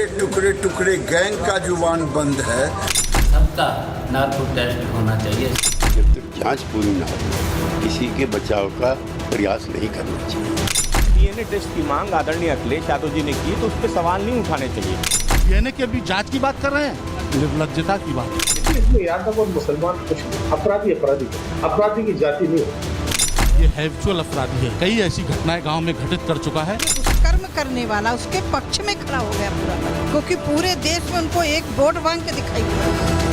टुकड़े टुकड़े गैंग का जुबान बंद है। सबका नार्को टेस्ट होना चाहिए। जब तक जांच पूरी ना हो किसी के बचाव का प्रयास नहीं करना चाहिए। डीएनए टेस्ट की मांग आदरणीय अखिलेश यादव जी ने की तो उस पर सवाल नहीं उठाने चाहिए। डीएनए की अभी जांच की बात कर रहे हैं, निर्लज्जता की बात। इसमें यादव और मुसलमान कुछ अपराधी की जाति नहीं होती। ये हैबिचुअल अपराधी है। कई ऐसी घटनाएं गांव में घटित कर चुका है। कर्म करने वाला उसके पक्ष में खड़ा हो गया पूरा, क्योंकि पूरे देश में उनको एक वोट बैंक दिखाई दिया।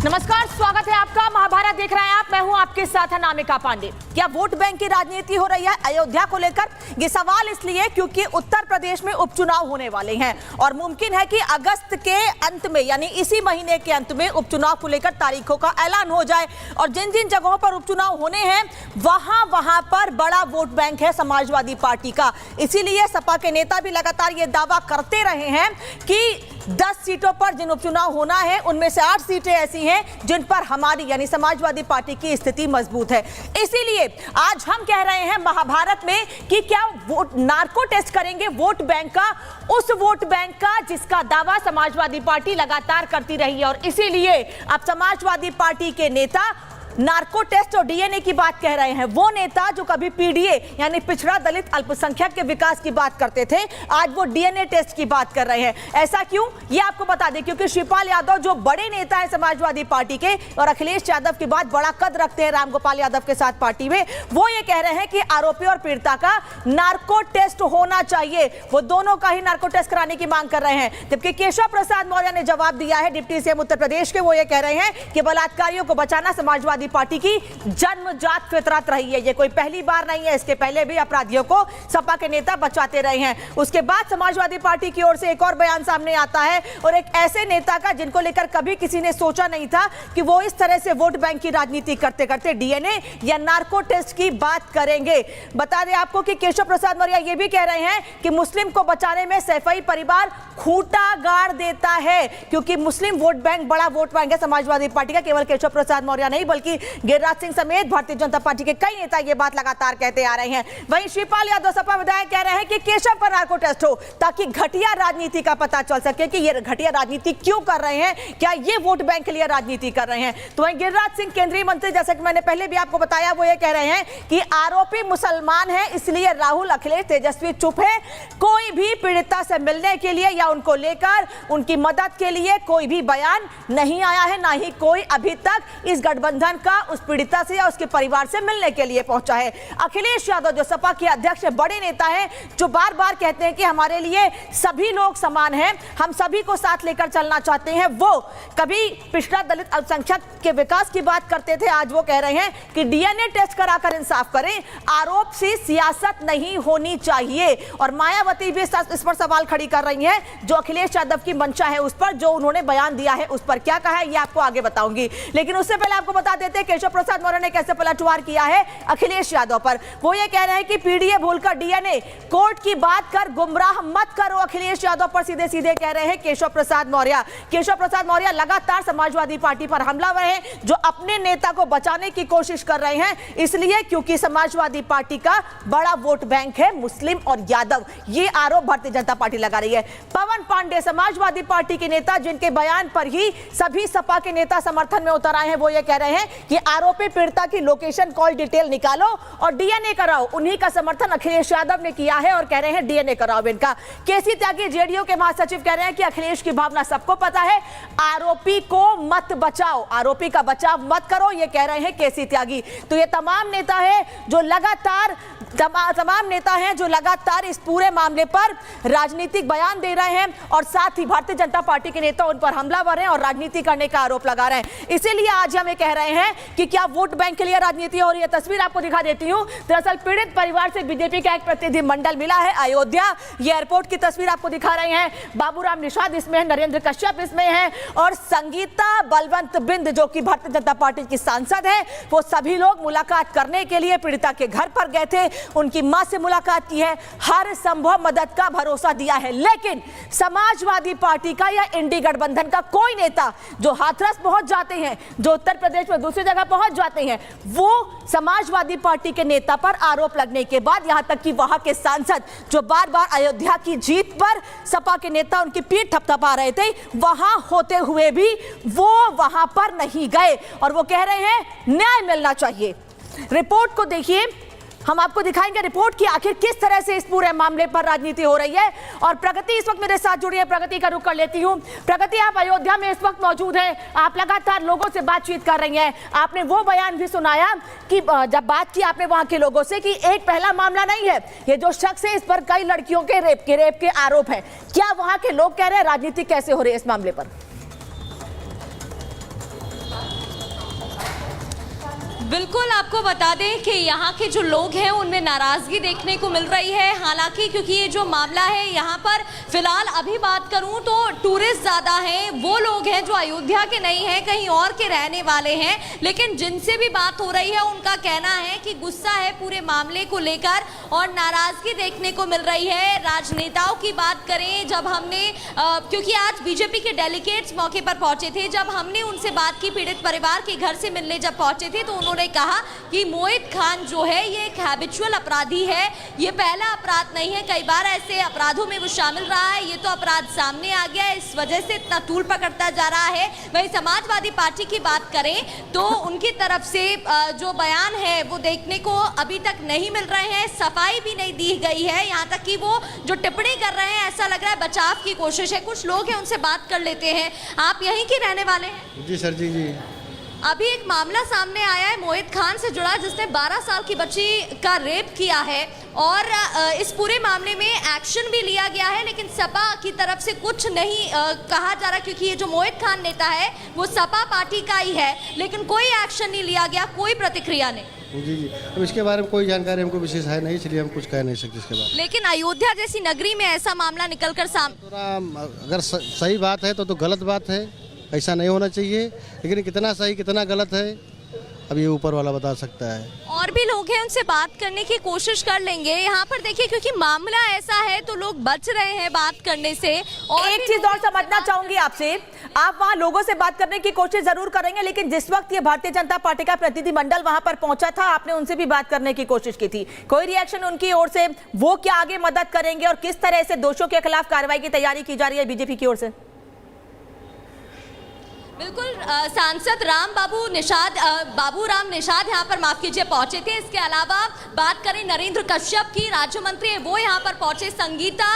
नमस्कार, स्वागत है आपका। महाभारत देख रहे हैं आप, मैं हूं आपके साथ अनामिका पांडे। क्या वोट बैंक की राजनीति हो रही है अयोध्या को लेकर? ये सवाल इसलिए क्योंकि उत्तर प्रदेश में उपचुनाव होने वाले हैं और मुमकिन है कि अगस्त के अंत में यानी इसी महीने के अंत में उपचुनाव को लेकर तारीखों का ऐलान हो जाए। और जिन जिन जगहों पर उपचुनाव होने हैं वहां पर बड़ा वोट बैंक है समाजवादी पार्टी का। इसीलिए सपा के नेता भी लगातार ये दावा करते रहे हैं कि 10 सीटों पर जिन उपचुनाव होना है उनमें से 8 सीटें ऐसी हैं जिन पर हमारी यानी समाजवादी पार्टी की स्थिति मजबूत है। इसीलिए आज हम कह रहे हैं महाभारत में कि क्या वोट नार्को टेस्ट करेंगे वोट बैंक का, उस वोट बैंक का जिसका दावा समाजवादी पार्टी लगातार करती रही है। और इसीलिए अब समाजवादी पार्टी के नेता नार्को टेस्ट और डीएनए की बात कह रहे हैं। वो नेता जो कभी पीडीए यानी पिछड़ा दलित अल्पसंख्यक के विकास की बात करते थे, आज वो डीएनए टेस्ट की बात कर रहे हैं। ऐसा क्यों, ये आपको बता दें, क्योंकि शिवपाल यादव जो बड़े नेता है समाजवादी पार्टी के और अखिलेश यादव के बाद बड़ा कद रखते हैं रामगोपाल यादव के साथ पार्टी में, वो ये कह रहे हैं कि आरोपी और पीड़िता का नार्को टेस्ट होना चाहिए। वो दोनों का ही नार्को टेस्ट कराने की मांग कर रहे हैं। जबकि केशव प्रसाद मौर्य ने जवाब दिया है, डिप्टी सीएम उत्तर प्रदेश के, वो ये कह रहे हैं कि बलात्कारियों को बचाना समाजवादी पार्टी की जन्मजात फितरत रही है। ये कोई पहली बार नहीं है, इसके पहले भी अपराधियों को सपा के नेता बचाते रहे हैं। उसके बाद समाजवादी पार्टी की ओर से एक और बयान सामने आता है और एक ऐसे नेता का जिनको लेकर कभी किसी ने सोचा नहीं था कि वो इस तरह से वोट बैंक की राजनीति करते करते डीएनए या नार्को टेस्ट की बात करेंगे। बता दें आपको कि केशव प्रसाद मौर्य ये भी कह रहे हैं कि मुस्लिम को बचाने में सैफई परिवार खूंटा गाड़ देता है, क्योंकि मुस्लिम वोट बैंक बड़ा वोट बैंक है समाजवादी पार्टी का। केवल केशव प्रसाद मौर्य नहीं बल्कि गिरिराज सिंह समेत भारतीय जनता पार्टी के कई नेता ये बात लगातार कहते आ रहे हैं। वहीं शिवपाल यादव सपा विधायक कह रहे हैं कि केशव का नार्को टेस्ट हो ताकि घटिया राजनीति का पता चल सके कि ये घटिया राजनीति क्यों कर रहे हैं, क्या ये वोट बैंक के लिए राजनीति कर रहे हैं। तो वहीं गिरिराज सिंह केंद्रीय मंत्री, जैसा कि मैंने पहले भी आपको बताया, वो ये कह रहे हैं कि आरोपी मुसलमान है, इसलिए राहुल, अखिलेश, तेजस्वी चुप है। कोई भी पीड़िता से मिलने के लिए या उनको लेकर उनकी मदद के लिए कोई भी बयान नहीं आया है, ना ही कोई अभी तक इस गठबंधन का उस पीड़िता से या उसके परिवार से मिलने के लिए पहुंचा है। अखिलेश यादव जो सपा के अध्यक्ष बड़े नेता हैं, जो बार बार कहते हैं कि हमारे लिए सभी लोग समान हैं, हम सभी को साथ लेकर चलना चाहते हैं, वो कभी पिछड़ा दलित अल्पसंख्यक के विकास की बात करते थे, आज वो कह रहे हैं कि डीएनए टेस्ट कराकर इंसाफ करें, आरोप से सियासत नहीं होनी चाहिए। और मायावती भी इस पर सवाल खड़ी कर रही है, जो अखिलेश यादव की मंशा है उस पर, जो उन्होंने बयान दिया है उस पर क्या कहा है ये आपको आगे बताऊंगी। लेकिन उससे पहले आपको बता देते हैं केशव प्रसाद मौर्य ने कैसे पलटवार किया है अखिलेश यादव पर। वो ये कह रहे हैं कि पीडीए भूलकर डीएनए, कोर्ट की बात कर गुमराह मत करो। अखिलेश यादव पर सीधे सीधे कह रहे हैं केशव प्रसाद मौर्य। केशव प्रसाद मौर्य लगातार समाजवादी पार्टी पर हमलावर हैं, जो अपने नेता को बचाने की कोशिश कर रहे हैं, इसलिए क्योंकि समाजवादी पार्टी का बड़ा वोट बैंक है मुस्लिम और यादव। ये आरोप भारतीय जनता पार्टी लगा रही है। पवन पांडे समाजवादी पार्टी के नेता, जिनके बयान पर ही सभी सपा के नेता समर्थन में उतर आए हैं, वो ये कह रहे हैं कि आरोपी पीड़िता की लोकेशन कॉल डिटेल निकालो और डीएनए कराओ। उन्हीं का समर्थन अखिलेश यादव ने किया है और कह रहे हैं डीएनए कराओ इनका। केसी त्यागी जेडीयू के महासचिव कह रहे हैं कि अखिलेश की भावना सबको पता है, आरोपी को मत बचाओ, आरोपी का बचाव मत करो, ये कह रहे हैं केसी त्यागी। तो ये तमाम नेता है जो लगातार इस पूरे मामले पर राजनीतिक बयान दे रहे हैं और साथ ही भारतीय जनता पार्टी के नेता उन पर हमलावर हैं और राजनीति करने का आरोप लगा रहे हैं। इसीलिए आज हम ये कह रहे हैं हैं कि क्या वोट बैंक के लिए राजनीति हो रही है। तस्वीर आपको दिखा देती हूं। दरअसल पीड़ित परिवार से बीजेपी का एक प्रतिनिधिमंडल मिला है अयोध्या। ये एयरपोर्ट की तस्वीर आपको दिखा रहे हैं। बाबूराम निषाद इसमें है, नरेंद्र कश्यप इसमें है और संगीता बलवंत बिंद जो कि भारतीय जनता पार्टी की सांसद है, वो सभी लोग मुलाकात करने के लिए पीड़िता के घर पर गए थे। उनकी मां से मुलाकात की है, हर संभव मदद का भरोसा दिया है। लेकिन समाजवादी पार्टी का या इंडी गठबंधन का कोई नेता जो हाथरस पहुंच जाते हैं, जो उत्तर प्रदेश में दूसरी जगह पहुंच जाते हैं, वो समाजवादी पार्टी के नेता पर आरोप लगने के बाद यहां तक कि वहां के सांसद जो बार बार अयोध्या की जीत पर सपा के नेता उनकी पीठ थपथपा रहे थे, वहां होते हुए भी वो वहां पर नहीं गए और वो कह रहे हैं न्याय मिलना चाहिए। रिपोर्ट को देखिए, हम आपको दिखाएंगे रिपोर्ट की आखिर किस तरह से इस पूरे मामले पर राजनीति हो रही है। और प्रगति इस वक्त मेरे साथ जुड़ी है, प्रगति का रुख कर लेती हूं। प्रगति, आप अयोध्या में इस वक्त मौजूद हैं, आप लगातार लोगों से बातचीत कर रही हैं। आपने वो बयान भी सुनाया कि जब बात की आपने वहां के लोगों से कि एक पहला मामला नहीं है, ये जो शख्स है इस पर कई लड़कियों के रेप के आरोप है। क्या वहां के लोग कह रहे हैं राजनीति कैसे हो रही है इस मामले पर? बिल्कुल, आपको बता दें कि यहाँ के जो लोग हैं उनमें नाराज़गी देखने को मिल रही है। हालांकि क्योंकि ये जो मामला है यहाँ पर फिलहाल अभी बात करूँ तो टूरिस्ट ज़्यादा हैं, वो लोग हैं जो अयोध्या के नहीं हैं, कहीं और के रहने वाले हैं। लेकिन जिनसे भी बात हो रही है उनका कहना है कि गुस्सा है पूरे मामले को लेकर और नाराज़गी देखने को मिल रही है। राजनेताओं की बात करें, जब हमने क्योंकि आज बीजेपी के डेलीगेट्स मौके पर पहुँचे थे, जब हमने उनसे बात की, पीड़ित परिवार के घर से मिलने जब पहुँचे थे, तो उन्होंने कहा कि मोहित खान जो है ये एक हैबिचुअल अपराधी है, ये पहला अपराध नहीं है, कई बार ऐसे अपराधों में वो शामिल रहा है, ये तो अपराध सामने आ गया है, इस वजह से इतना तूल पकड़ता जा रहा है। वहीं समाजवादी पार्टी की बात करें तो उनकी तरफ से जो बयान है वो देखने को अभी तक नहीं मिल रहे हैं, सफाई भी नहीं दी गई है, यहाँ तक कि वो जो टिप्पणी कर रहे हैं ऐसा लग रहा है बचाव की कोशिश है। कुछ लोग हैं उनसे बात कर लेते हैं। आप यहीं के रहने वाले हैं? जी सर जी। अभी एक मामला सामने आया है मोहित खान से जुड़ा, जिसने 12 साल की बच्ची का रेप किया है और इस पूरे मामले में एक्शन भी लिया गया है, लेकिन सपा की तरफ से कुछ नहीं कहा जा रहा, क्योंकि ये जो मोहित खान नेता है वो सपा पार्टी का ही है, लेकिन कोई एक्शन नहीं लिया गया, कोई प्रतिक्रिया नहीं। जी। अब इसके बारे में कोई जानकारी हमको विशेष है नहीं, इसलिए हम कुछ कह नहीं सकते इसके बारे में। लेकिन अयोध्या जैसी नगरी में ऐसा मामला निकलकर सामने, अगर सही बात है तो गलत बात है, ऐसा नहीं होना चाहिए, लेकिन कितना सही कितना गलत है अब ये ऊपर वाला बता सकता है। और भी लोग हैं, उनसे बात करने की कोशिश कर लेंगे। यहाँ पर देखिए, क्योंकि मामला ऐसा है तो लोग बच रहे हैं बात करने से। और एक चीज और समझना चाहूंगी आपसे, आप वहां लोगों से बात करने की कोशिश जरूर करेंगे, लेकिन जिस वक्त ये भारतीय जनता पार्टी का प्रतिनिधिमंडल वहां पर पहुंचा था, आपने उनसे भी बात करने की कोशिश की थी, कोई रिएक्शन उनकी ओर से? वो क्या आगे मदद करेंगे और किस तरह से दोषियों के खिलाफ कार्रवाई की तैयारी की जा रही है बीजेपी की ओर से? बिल्कुल, सांसद बाबूराम निषाद यहाँ पर, माफ कीजिए, पहुंचे थे। इसके अलावा बात करें नरेंद्र कश्यप की, राज्य मंत्री है, वो यहाँ पर पहुंचे। संगीता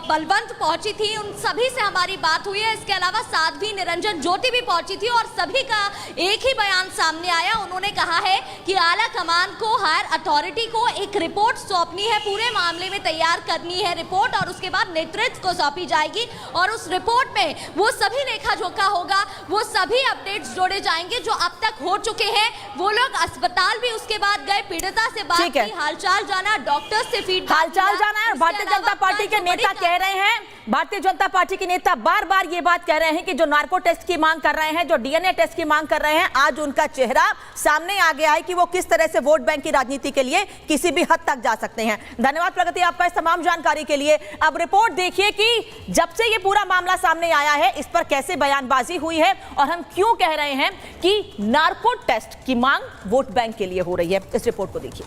बलवंत पहुंची थी, उन सभी से हमारी बात हुई है। इसके अलावा साध्वी निरंजन ज्योति भी पहुंची थी और सभी का एक ही बयान सामने आया। उन्होंने कहा है कि आला कमान को, हायर अथॉरिटी को एक रिपोर्ट सौंपनी है, पूरे मामले में तैयार करनी है रिपोर्ट और उसके बाद नेतृत्व को सौंपी जाएगी और उस रिपोर्ट में वो सभी लेखा जोखा होगा, वो सभी अपडेट्स जोड़े जाएंगे जो अब तक हो चुके हैं। वो लोग अस्पताल भी उसके बाद गए, पीड़िता से बात की, हालचाल जाना, डॉक्टर से फीडबैक, हालचाल जाना है। भारतीय जनता पार्टी के नेता कह रहे हैं, भारतीय जनता पार्टी के नेता बार बार ये बात कह रहे हैं कि जो नार्को टेस्ट की मांग कर रहे हैं, जो डीएनए टेस्ट की मांग कर रहे हैं, आज उनका चेहरा सामने आ गया है कि वो किस तरह से वोट बैंक की राजनीति के लिए किसी भी हद तक जा सकते हैं। धन्यवाद प्रगति आपका इस तमाम जानकारी के लिए। अब रिपोर्ट देखिए कि जब से ये पूरा मामला सामने आया है, इस पर कैसे बयानबाजी हुई है और हम क्यों कह रहे हैं कि नार्को टेस्ट की मांग वोट बैंक के लिए हो रही है। इस रिपोर्ट को देखिए।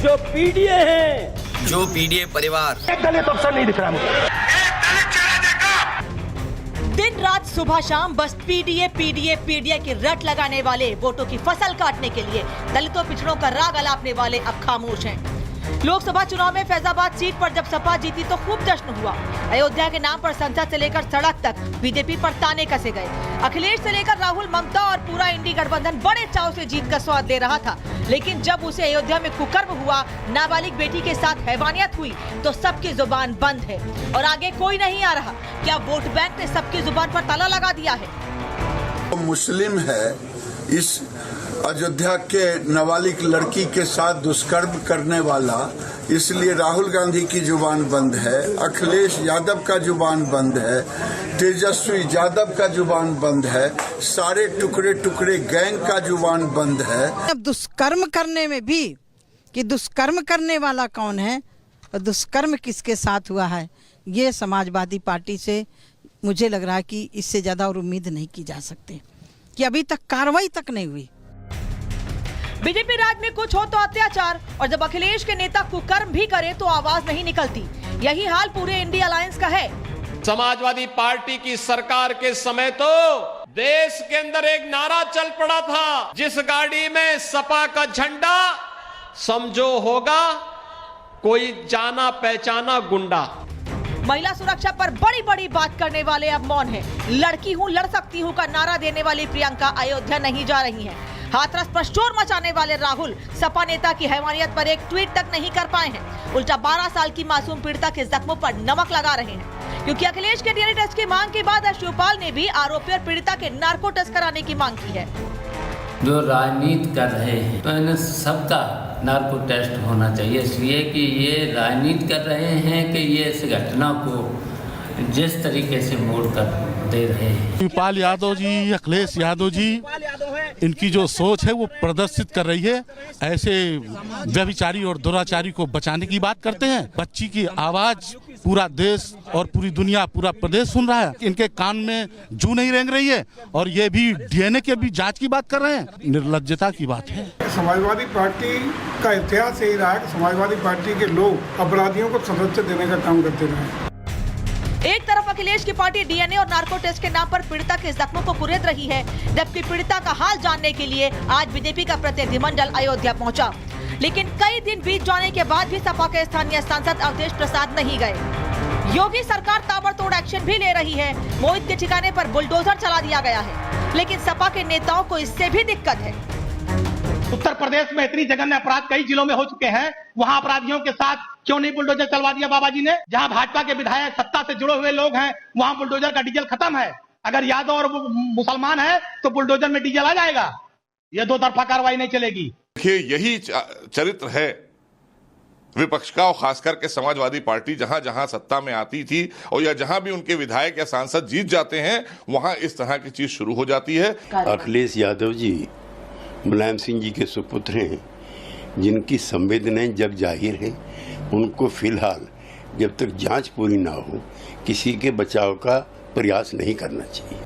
जो पीडीए है, जो पीडीए परिवार, एक दलित अफसर नहीं दिख रहा मुझे। दिन रात सुबह शाम बस पीडीए की रट लगाने वाले, वोटों की फसल काटने के लिए दलितों पिछड़ों का राग अलापने वाले अब खामोश हैं। लोकसभा चुनाव में फैजाबाद सीट पर जब सपा जीती तो खूब जश्न हुआ। अयोध्या के नाम पर संसद से लेकर सड़क तक बीजेपी पर ताने कसे गए। अखिलेश से लेकर राहुल, ममता और पूरा इंडी गठबंधन बड़े चाव से जीत का स्वाद ले रहा था, लेकिन जब उसे अयोध्या में कुकर्म हुआ, नाबालिग बेटी के साथ हैवानियत हुई, तो सबकी जुबान बंद है और आगे कोई नहीं आ रहा। क्या वोट बैंक ने सबकी जुबान पर ताला लगा दिया है? मुस्लिम है, इस अयोध्या के नाबालिग लड़की के साथ दुष्कर्म करने वाला, इसलिए राहुल गांधी की जुबान बंद है, अखिलेश यादव का जुबान बंद है, तेजस्वी यादव का जुबान बंद है, सारे टुकड़े टुकड़े गैंग का जुबान बंद है। अब दुष्कर्म करने में भी कि दुष्कर्म करने वाला कौन है और दुष्कर्म किसके साथ हुआ है, ये समाजवादी पार्टी से मुझे लग रहा है कि इससे ज्यादा और उम्मीद नहीं की जा सकती कि अभी तक कार्रवाई तक नहीं हुई। बीजेपी राज में कुछ हो तो अत्याचार, और जब अखिलेश के नेता कुकर्म भी करे तो आवाज नहीं निकलती। यही हाल पूरे इंडिया अलायंस का है। समाजवादी पार्टी की सरकार के समय तो देश के अंदर एक नारा चल पड़ा था, जिस गाड़ी में सपा का झंडा समझो होगा कोई जाना पहचाना गुंडा। महिला सुरक्षा पर बड़ी बड़ी बात करने वाले अब मौन हैं। लड़की हूं, लड़ सकती हूं का नारा देने वाली प्रियंका अयोध्या नहीं जा रही हैं। हाथरस पर शोर मचाने वाले राहुल सपा नेता की हैवानियत पर एक ट्वीट तक नहीं कर पाए हैं। उल्टा 12 साल की मासूम पीड़िता के जख्मों पर नमक लगा रहे हैं, क्योंकि अखिलेश के डीएनए टेस्ट की मांग के बाद शिवपाल ने भी आरोपी और पीड़िता के नार्को टेस्ट कराने की मांग की है। जो राजनीति कर रहे हैं तो इन्हें सबका नार्को टेस्ट होना चाहिए, इसलिए कि ये राजनीति कर रहे हैं कि ये इस घटना को जिस तरीके से मोड़ कर दे रहे हैं। शिवपाल यादव जी, अखिलेश यादव जी, इनकी जो सोच है वो प्रदर्शित कर रही है। ऐसे व्यभिचारी और दुराचारी को बचाने की बात करते हैं। बच्ची की आवाज पूरा देश और पूरी दुनिया, पूरा प्रदेश सुन रहा है। इनके कान में जू नहीं रेंग रही है और ये भी डीएनए के भी जांच की बात कर रहे हैं। निर्लज्जता की बात है। समाजवादी पार्टी का इतिहास यही रहा है कि समाजवादी पार्टी के लोग अपराधियों को संरक्षण देने का काम करते रहे। एक तरफ अखिलेश की पार्टी डीएनए और नार्को टेस्ट के नाम पर पीड़िता के जख्मों को कुरेद रही है, जबकि पीड़िता का हाल जानने के लिए आज बीजेपी का प्रतिनिधिमंडल अयोध्या पहुंचा। लेकिन कई दिन बीत जाने के बाद भी सपा के स्थानीय सांसद अवधेश प्रसाद नहीं गए। योगी सरकार ताबड़तोड़ एक्शन भी ले रही है। मोहित के ठिकाने पर बुलडोजर चला दिया गया है, लेकिन सपा के नेताओं को इससे भी दिक्कत है। उत्तर प्रदेश में इतनी जघन्य अपराध कई जिलों में हो चुके हैं, वहां अपराधियों के साथ क्यों नहीं बुलडोजर चलवा दिया बाबा जी ने? जहां भाजपा के विधायक सत्ता से जुड़े हुए लोग हैं, वहां बुलडोजर का डीजल खत्म है। अगर यादव और मुसलमान है तो बुलडोजर में डीजल आ जाएगा। यह दो तरफा कार्रवाई नहीं चलेगी। देखिए, यही चरित्र है विपक्ष का, और खास करके समाजवादी पार्टी जहां जहां सत्ता में आती थी और या जहां भी उनके विधायक या सांसद जीत जाते हैं, वहां इस तरह की चीज शुरू हो जाती है। अखिलेश यादव जी मुलायम सिंह जी के सुपुत्र हैं, जिनकी संवेदनाएं जग जाहिर है। उनको फिलहाल जब तक जांच पूरी ना हो किसी के बचाव का प्रयास नहीं करना चाहिए।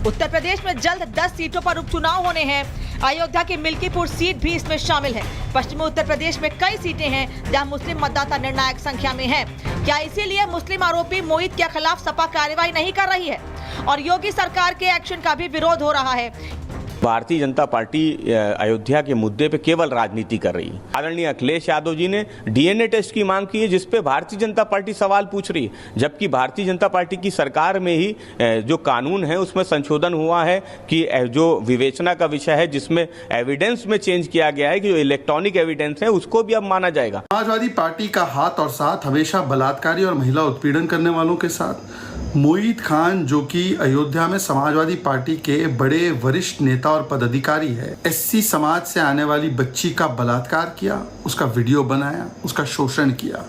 उत्तर प्रदेश में जल्द 10 सीटों पर उपचुनाव होने हैं। अयोध्या की मिल्कीपुर सीट भी इसमें शामिल है। पश्चिमी उत्तर प्रदेश में कई सीटें हैं जहां मुस्लिम मतदाता निर्णायक संख्या में हैं। क्या इसीलिए मुस्लिम आरोपी मोहित के खिलाफ सपा कार्रवाई नहीं कर रही है और योगी सरकार के एक्शन का भी विरोध हो रहा है? भारतीय जनता पार्टी अयोध्या के मुद्दे पे केवल राजनीति कर रही है। आदरणीय अखिलेश यादव जी ने डीएनए टेस्ट की मांग की है, जिस पे भारतीय जनता पार्टी सवाल पूछ रही है, जबकि भारतीय जनता पार्टी की सरकार में ही जो कानून है उसमें संशोधन हुआ है कि जो विवेचना का विषय है, जिसमें एविडेंस में चेंज किया गया है कि जो इलेक्ट्रॉनिक एविडेंस है उसको भी अब माना जाएगा। समाजवादी पार्टी का हाथ और साथ हमेशा बलात्कारी और महिला उत्पीड़न करने वालों के साथ। मोहित खान, जो कि अयोध्या में समाजवादी पार्टी के बड़े वरिष्ठ नेता और पदाधिकारी है, एससी समाज से आने वाली बच्ची का बलात्कार किया, उसका वीडियो बनाया, उसका शोषण किया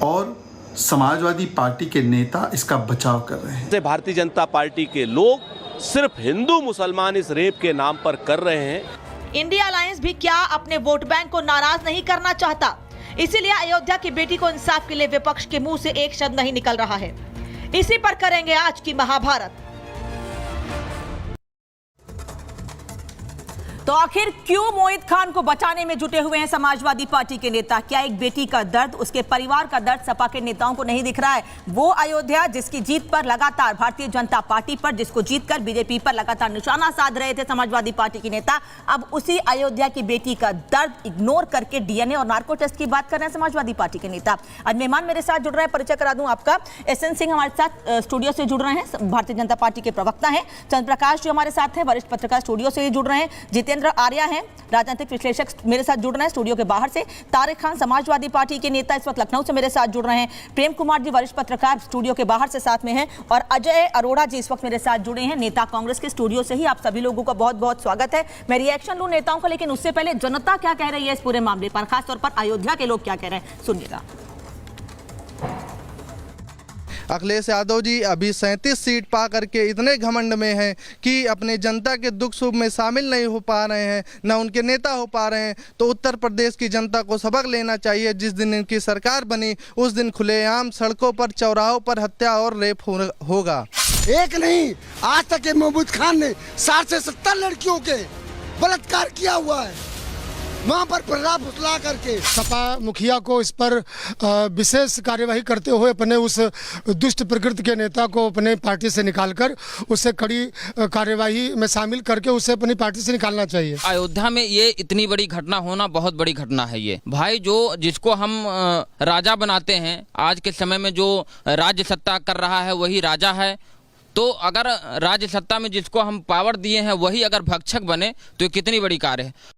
और समाजवादी पार्टी के नेता इसका बचाव कर रहे हैं। भारतीय जनता पार्टी के लोग सिर्फ हिंदू मुसलमान इस रेप के नाम पर कर रहे हैं। इंडिया अलायंस भी क्या अपने वोट बैंक को नाराज नहीं करना चाहता? इसीलिए अयोध्या की बेटी को इंसाफ के लिए विपक्ष के मुंह से एक शब्द नहीं निकल रहा है। इसी पर करेंगे आज की महाभारत। तो आखिर क्यों मोहित खान को बचाने में जुटे हुए हैं समाजवादी पार्टी के नेता? क्या एक बेटी का दर्द, उसके परिवार का दर्द सपा के नेताओं को नहीं दिख रहा है? वो अयोध्या जिसकी जीत पर लगातार भारतीय जनता पार्टी पर, जिसको जीतकर बीजेपी पर लगातार निशाना साध रहे थे समाजवादी पार्टी के नेता, अब उसी अयोध्या की बेटी का दर्द इग्नोर करके डीएनए और नार्को टेस्ट की बात कर रहे हैं समाजवादी पार्टी के नेता। आज मेहमान मेरे साथ जुड़ रहे हैं, परिचय करा दूं आपका। एसएन सिंह हमारे साथ स्टूडियो से जुड़ रहे हैं, भारतीय जनता पार्टी के प्रवक्ता हैं। चंद्र प्रकाश जो हमारे साथ हैं, वरिष्ठ पत्रकार स्टूडियो से जुड़ रहे हैं। जितेंद्र जितेंद्र आर्या हैं, राजनीतिक विश्लेषक मेरे साथ जुड़ रहे हैं स्टूडियो के बाहर से। तारिक खान समाजवादी पार्टी के नेता इस वक्त लखनऊ से मेरे साथ जुड़ रहे हैं। प्रेम कुमार जी वरिष्ठ पत्रकार स्टूडियो के बाहर से साथ में हैं, और अजय अरोड़ा जी इस वक्त मेरे साथ जुड़े हैं नेता कांग्रेस के स्टूडियो से ही। आप सभी लोगों का बहुत बहुत स्वागत है। मैं रिएक्शन लूं नेताओं का, लेकिन उससे पहले जनता क्या कह रही है इस पूरे मामले पर, खासतौर पर अयोध्या के लोग क्या कह रहे हैं, सुनिएगा। अखिलेश यादव जी अभी 37 सीट पा करके इतने घमंड में हैं कि अपने जनता के दुख सुख में शामिल नहीं हो पा रहे हैं, न उनके नेता हो पा रहे हैं। तो उत्तर प्रदेश की जनता को सबक लेना चाहिए। जिस दिन इनकी सरकार बनी उस दिन खुलेआम सड़कों पर, चौराहों पर हत्या और रेप होगा। एक नहीं, आज तक महमूद खान ने 60 से 70 लड़कियों के बलात्कार किया हुआ है, वहाँ पर प्रलाप फुसला करके। सपा मुखिया को इस पर विशेष कार्यवाही करते हुए अपने उस दुष्ट प्रकृति के नेता को अपने पार्टी से निकालकर उसे कड़ी कार्यवाही में शामिल करके उसे अपनी पार्टी से निकालना चाहिए। अयोध्या में ये इतनी बड़ी घटना होना बहुत बड़ी घटना है। ये भाई जिसको हम राजा बनाते हैं, आज के समय में जो राज्य सत्ता कर रहा है वही राजा है। तो अगर राज्य सत्ता में जिसको हम पावर दिए हैं वही अगर भक्षक बने तो ये कितनी बड़ी कार्य है।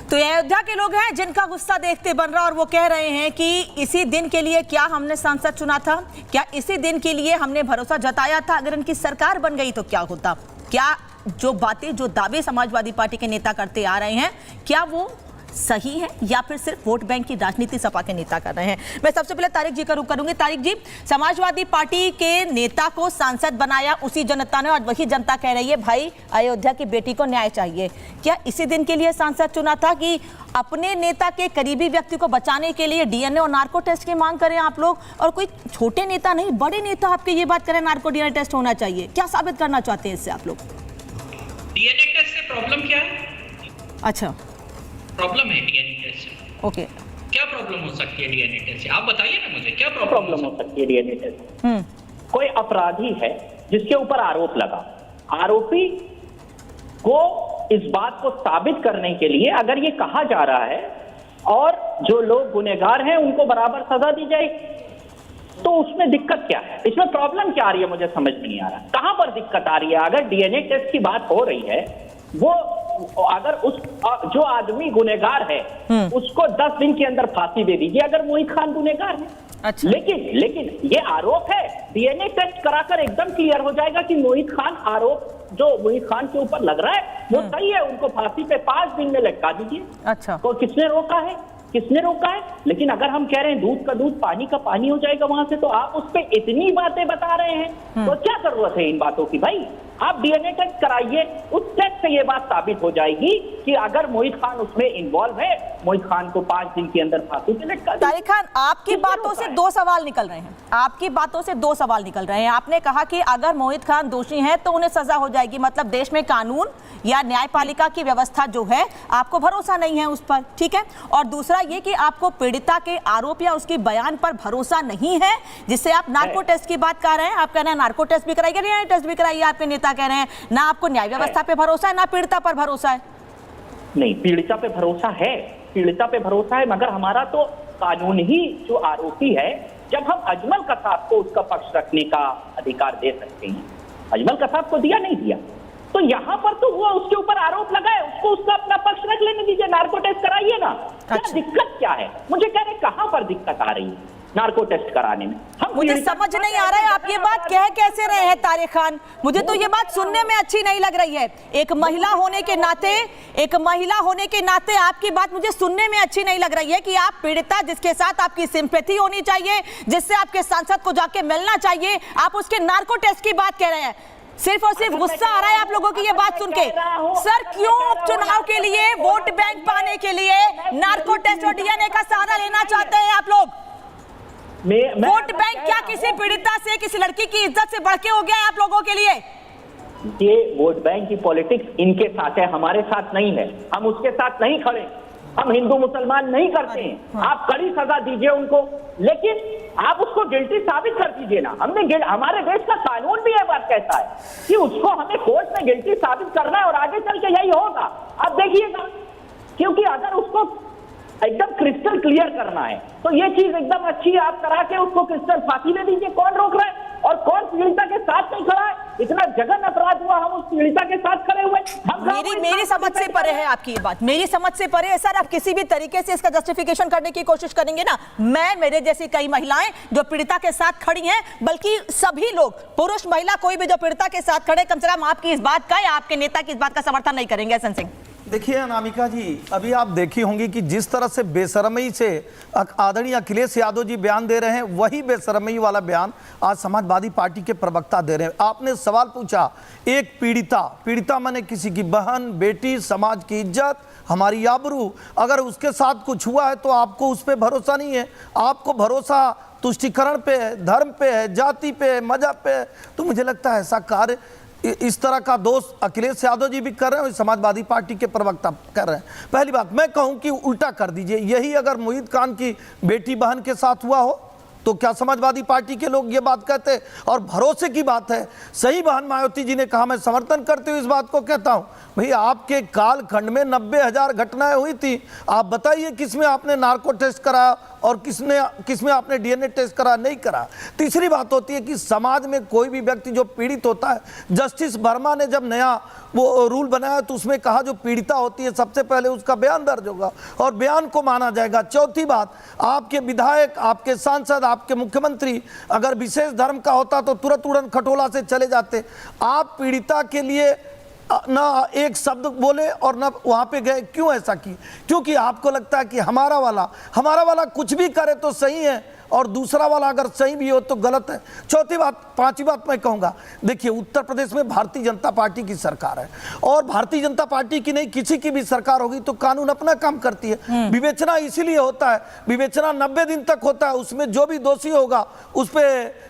तो ये अयोध्या के लोग हैं जिनका गुस्सा देखते बन रहा, और वो कह रहे हैं कि इसी दिन के लिए क्या हमने सांसद चुना था, क्या इसी दिन के लिए हमने भरोसा जताया था, अगर इनकी सरकार बन गई तो क्या होता, क्या जो बातें जो दावे समाजवादी पार्टी के नेता करते आ रहे हैं क्या वो सही है या फिर सिर्फ वोट बैंक की राजनीति सपा के नेता कर रहे हैं। मैं सबसे पहले तारिक जी का रुख करूंगी। तारिक जी, समाजवादी पार्टी के नेता को सांसद बनाया उसी जनता ने, और वही जनता कह रही है भाई अयोध्या की बेटी को न्याय चाहिए। क्या इसी दिन के लिए सांसद चुना था कि अपने नेता के करीबी व्यक्ति को बचाने के लिए डीएनए और नार्को टेस्ट की मांग करें आप लोग, और कोई छोटे नेता नहीं बड़े नेता आपके ये बात करें नार्को डीएनए टेस्ट होना चाहिए? क्या साबित करना चाहते हैं इससे आप लोग? डीएनए टेस्ट से प्रॉब्लम क्या है? अच्छा, प्रॉब्लम है डीएनए टेस्ट से। ओके, क्या प्रॉब्लम हो सकती है डीएनए टेस्ट से? आप बताइए ना मुझे, क्या प्रॉब्लम हो सकती है डीएनए टेस्ट? कोई अपराधी है जिसके ऊपर आरोप लगा, आरोपी को इस बात को साबित करने के लिए अगर ये कहा जा रहा है और जो लोग गुनहगार हैं उनको बराबर सजा दी जाए, तो उसमें दिक्कत क्या है? इसमें प्रॉब्लम क्या आ रही है? मुझे समझ नहीं आ रहा कहां पर दिक्कत आ रही है। अगर डीएनए टेस्ट की बात हो रही है, वो अगर उस जो आदमी गुनहगार है उसको 10 दिन के अंदर फांसी दे दीजिए अगर मोहित खान गुनहगार है। अच्छा। लेकिन ये आरोप है, डीएनए टेस्ट कराकर एकदम क्लियर हो जाएगा कि मोहित खान आरोप जो मोहित खान के ऊपर लग रहा है वो सही है, उनको फांसी पे 5 दिन में लटका दीजिए। अच्छा, तो किसने रोका है? लेकिन अगर हम कह रहे हैं दूध का दूध पानी का पानी हो जाएगा वहां से, तो आप उस पर इतनी बातें बता रहे हैं, तो क्या जरूरत है इन बातों की? भाई आप डीएनए टेस्ट कराइए, उस टेस्ट से ये बात साबित हो जाएगी कि अगर मोहित खान उसमें इन्वॉल्व है, मोहित खान को 5 दिन के अंदर फांसी पे लटका। तारिक खान, आपकी बातों से 2 सवाल निकल रहे हैं। आपकी बातों से 2 सवाल निकल रहे हैं। आपने कहा कि अगर मोहित खान दोषी हैं तो उन्हें सजा हो जाएगी, मतलब देश में कानून या न्यायपालिका की व्यवस्था जो है आपको भरोसा नहीं है उस पर, ठीक है। और दूसरा ये कि आपको पीड़िता के आरोप या उसके बयान पर भरोसा नहीं है, जिससे आप नार्को टेस्ट की बात कर रहे हैं। आप कह रहे हैं नार्को टेस्ट भी कराइए, डीएनए टेस्ट भी कराइए, आपके नेता कह रहे हैं ना आपको न्याय व्यवस्था पे भरोसा है ना पीड़िता पर भरोसा है। नहीं, पीड़िता पे भरोसा है, पीड़िता पे भरोसा है, मगर हमारा तो कानून ही जो आरोपी है, जब हम अजमल कसाब को उसका पक्ष रखने का अधिकार दे सकते हैं, अजमल कसाब को दिया नहीं दिया, तो यहाँ पर तो वो उसके ऊपर आरोप लगाए, उसको उसका अपना पक्ष रख लेने दीजिए, नार्को टेस्ट कराइए ना। क्या दिक्कत क्या है? मुझे कह रहे कहां पर दिक्कत आ रही है नार्को टेस्ट कराने में? मुझे समझ नहीं आ रहा है आप ये बात कह कैसे रहे हैं तारिक खान। मुझे तो ये बात सुनने में अच्छी नहीं लग रही है। एक महिला होने के नाते आपकी बात मुझे सुनने में अच्छी नहीं लग रही है कि आप पीड़िता जिसके साथ आपकी सिंपैथी होनी चाहिए, जिससे आपके सांसद को जाके मिलना चाहिए, आप उसके नार्को टेस्ट की बात कह रहे हैं। सिर्फ और सिर्फ गुस्सा आ रहा है आप लोगों की ये बात सुन के। सर, क्यों उपचुनाव के लिए, वोट बैंक पाने के लिए नार्को टेस्ट और डीएनए का सहारा लेना चाहते हैं आप लोग? वोट बैंक क्या किसी पीड़िता से, किसी लड़की की इज्जत से बढ़ के हो गया है आप लोगों के लिए? ये वोट बैंक की पॉलिटिक्स इनके साथ है, हमारे साथ नहीं है। हम उसके साथ नहीं खड़े, हम हिंदू मुसलमान नहीं करते हैं। आप कड़ी सजा दीजिए उनको, लेकिन आप उसको गिल्टी साबित कर दीजिए ना। हमारे देश का कानून भी यह बात कहता है कि उसको हमें कोर्ट में गिल्टी साबित करना है, और आगे चल के यही होगा, आप देखिएगा। क्योंकि अगर उसको एकदम क्रिस्टल क्लियर करना है तो ये चीज एकदम अच्छी है, आप करा के उसको क्रिस्टल फांसी दे दीजिए। कौन रोक रहा है? और कौन पीड़िता के साथ नहीं खड़ा है? इतना जघन्य अपराध हुआ, हम उस पीड़िता के साथ खड़े हुए। मेरी समझ से परे है आपकी ये बात, मेरी समझ से परे है सर। आप किसी भी तरीके से इसका जस्टिफिकेशन करने की कोशिश करेंगे ना, मैं, मेरे जैसी कई महिलाएं जो पीड़िता के साथ खड़ी हैं, बल्कि सभी लोग, पुरुष महिला कोई भी जो पीड़िता के साथ खड़े, कम से कम आपकी इस बात का या आपके नेता की इस बात का समर्थन नहीं करेंगे। हसन सिंह, देखिए अनामिका जी, अभी आप देखी होंगी कि जिस तरह से बेशर्मी से आदरणीय अखिलेश यादव जी बयान दे रहे हैं, वही बेशर्मी वाला बयान आज समाजवादी पार्टी के प्रवक्ता दे रहे हैं। आपने सवाल पूछा, एक पीड़िता माने किसी की बहन, बेटी, समाज की इज्जत, हमारी आबरू, अगर उसके साथ कुछ हुआ है तो आपको उस पर भरोसा नहीं है, आपको भरोसा तुष्टीकरण पे है, धर्म पे है, जाति पे है, मजहब पे है। तो मुझे लगता है ऐसा कार्य, इस तरह का दोष अखिलेश यादव जी भी कर रहे हैं और समाजवादी पार्टी के प्रवक्ता कर रहे हैं। पहली बात मैं कहूं कि उल्टा कर दीजिए, यही अगर मोहित खान की बेटी बहन के साथ हुआ हो तो क्या समाजवादी पार्टी के लोग ये बात कहते? और भरोसे की बात है, सही बहन मायावती जी ने कहा, मैं समर्थन करते हुए इस बात को कहता हूं, भाई आपके कालखंड में 90,000 घटनाएं हुई थी, आप बताइए किसमें आपने नार्को टेस्ट कराया और किसमें आपने डीएनए टेस्ट करा, नहीं करा। तीसरी बात होती है कि समाज में कोई भी व्यक्ति जो पीड़ित होता है, जस्टिस वर्मा ने जब नया वो रूल बनाया तो उसमें कहा जो पीड़िता होती है सबसे पहले उसका बयान दर्ज होगा और बयान को माना जाएगा। चौथी बात, आपके विधायक, आपके सांसद, आपके मुख्यमंत्री अगर विशेष धर्म का होता तो तुरंत उड़न खटोला से चले जाते। आप पीड़िता के लिए ना एक शब्द बोले और ना वहां पे गए, क्यों ऐसा की? क्योंकि आपको लगता है कि हमारा वाला कुछ भी करे तो सही है और दूसरा वाला अगर सही भी हो तो गलत है। पांचवी बात मैं कहूंगा, देखिए उत्तर प्रदेश में भारतीय जनता पार्टी की सरकार है और भारतीय जनता पार्टी की नहीं किसी की भी सरकार होगी तो कानून अपना काम करती है। विवेचना इसीलिए होता है, विवेचना 90 दिन तक होता है, उसमें जो भी दोषी होगा उस पर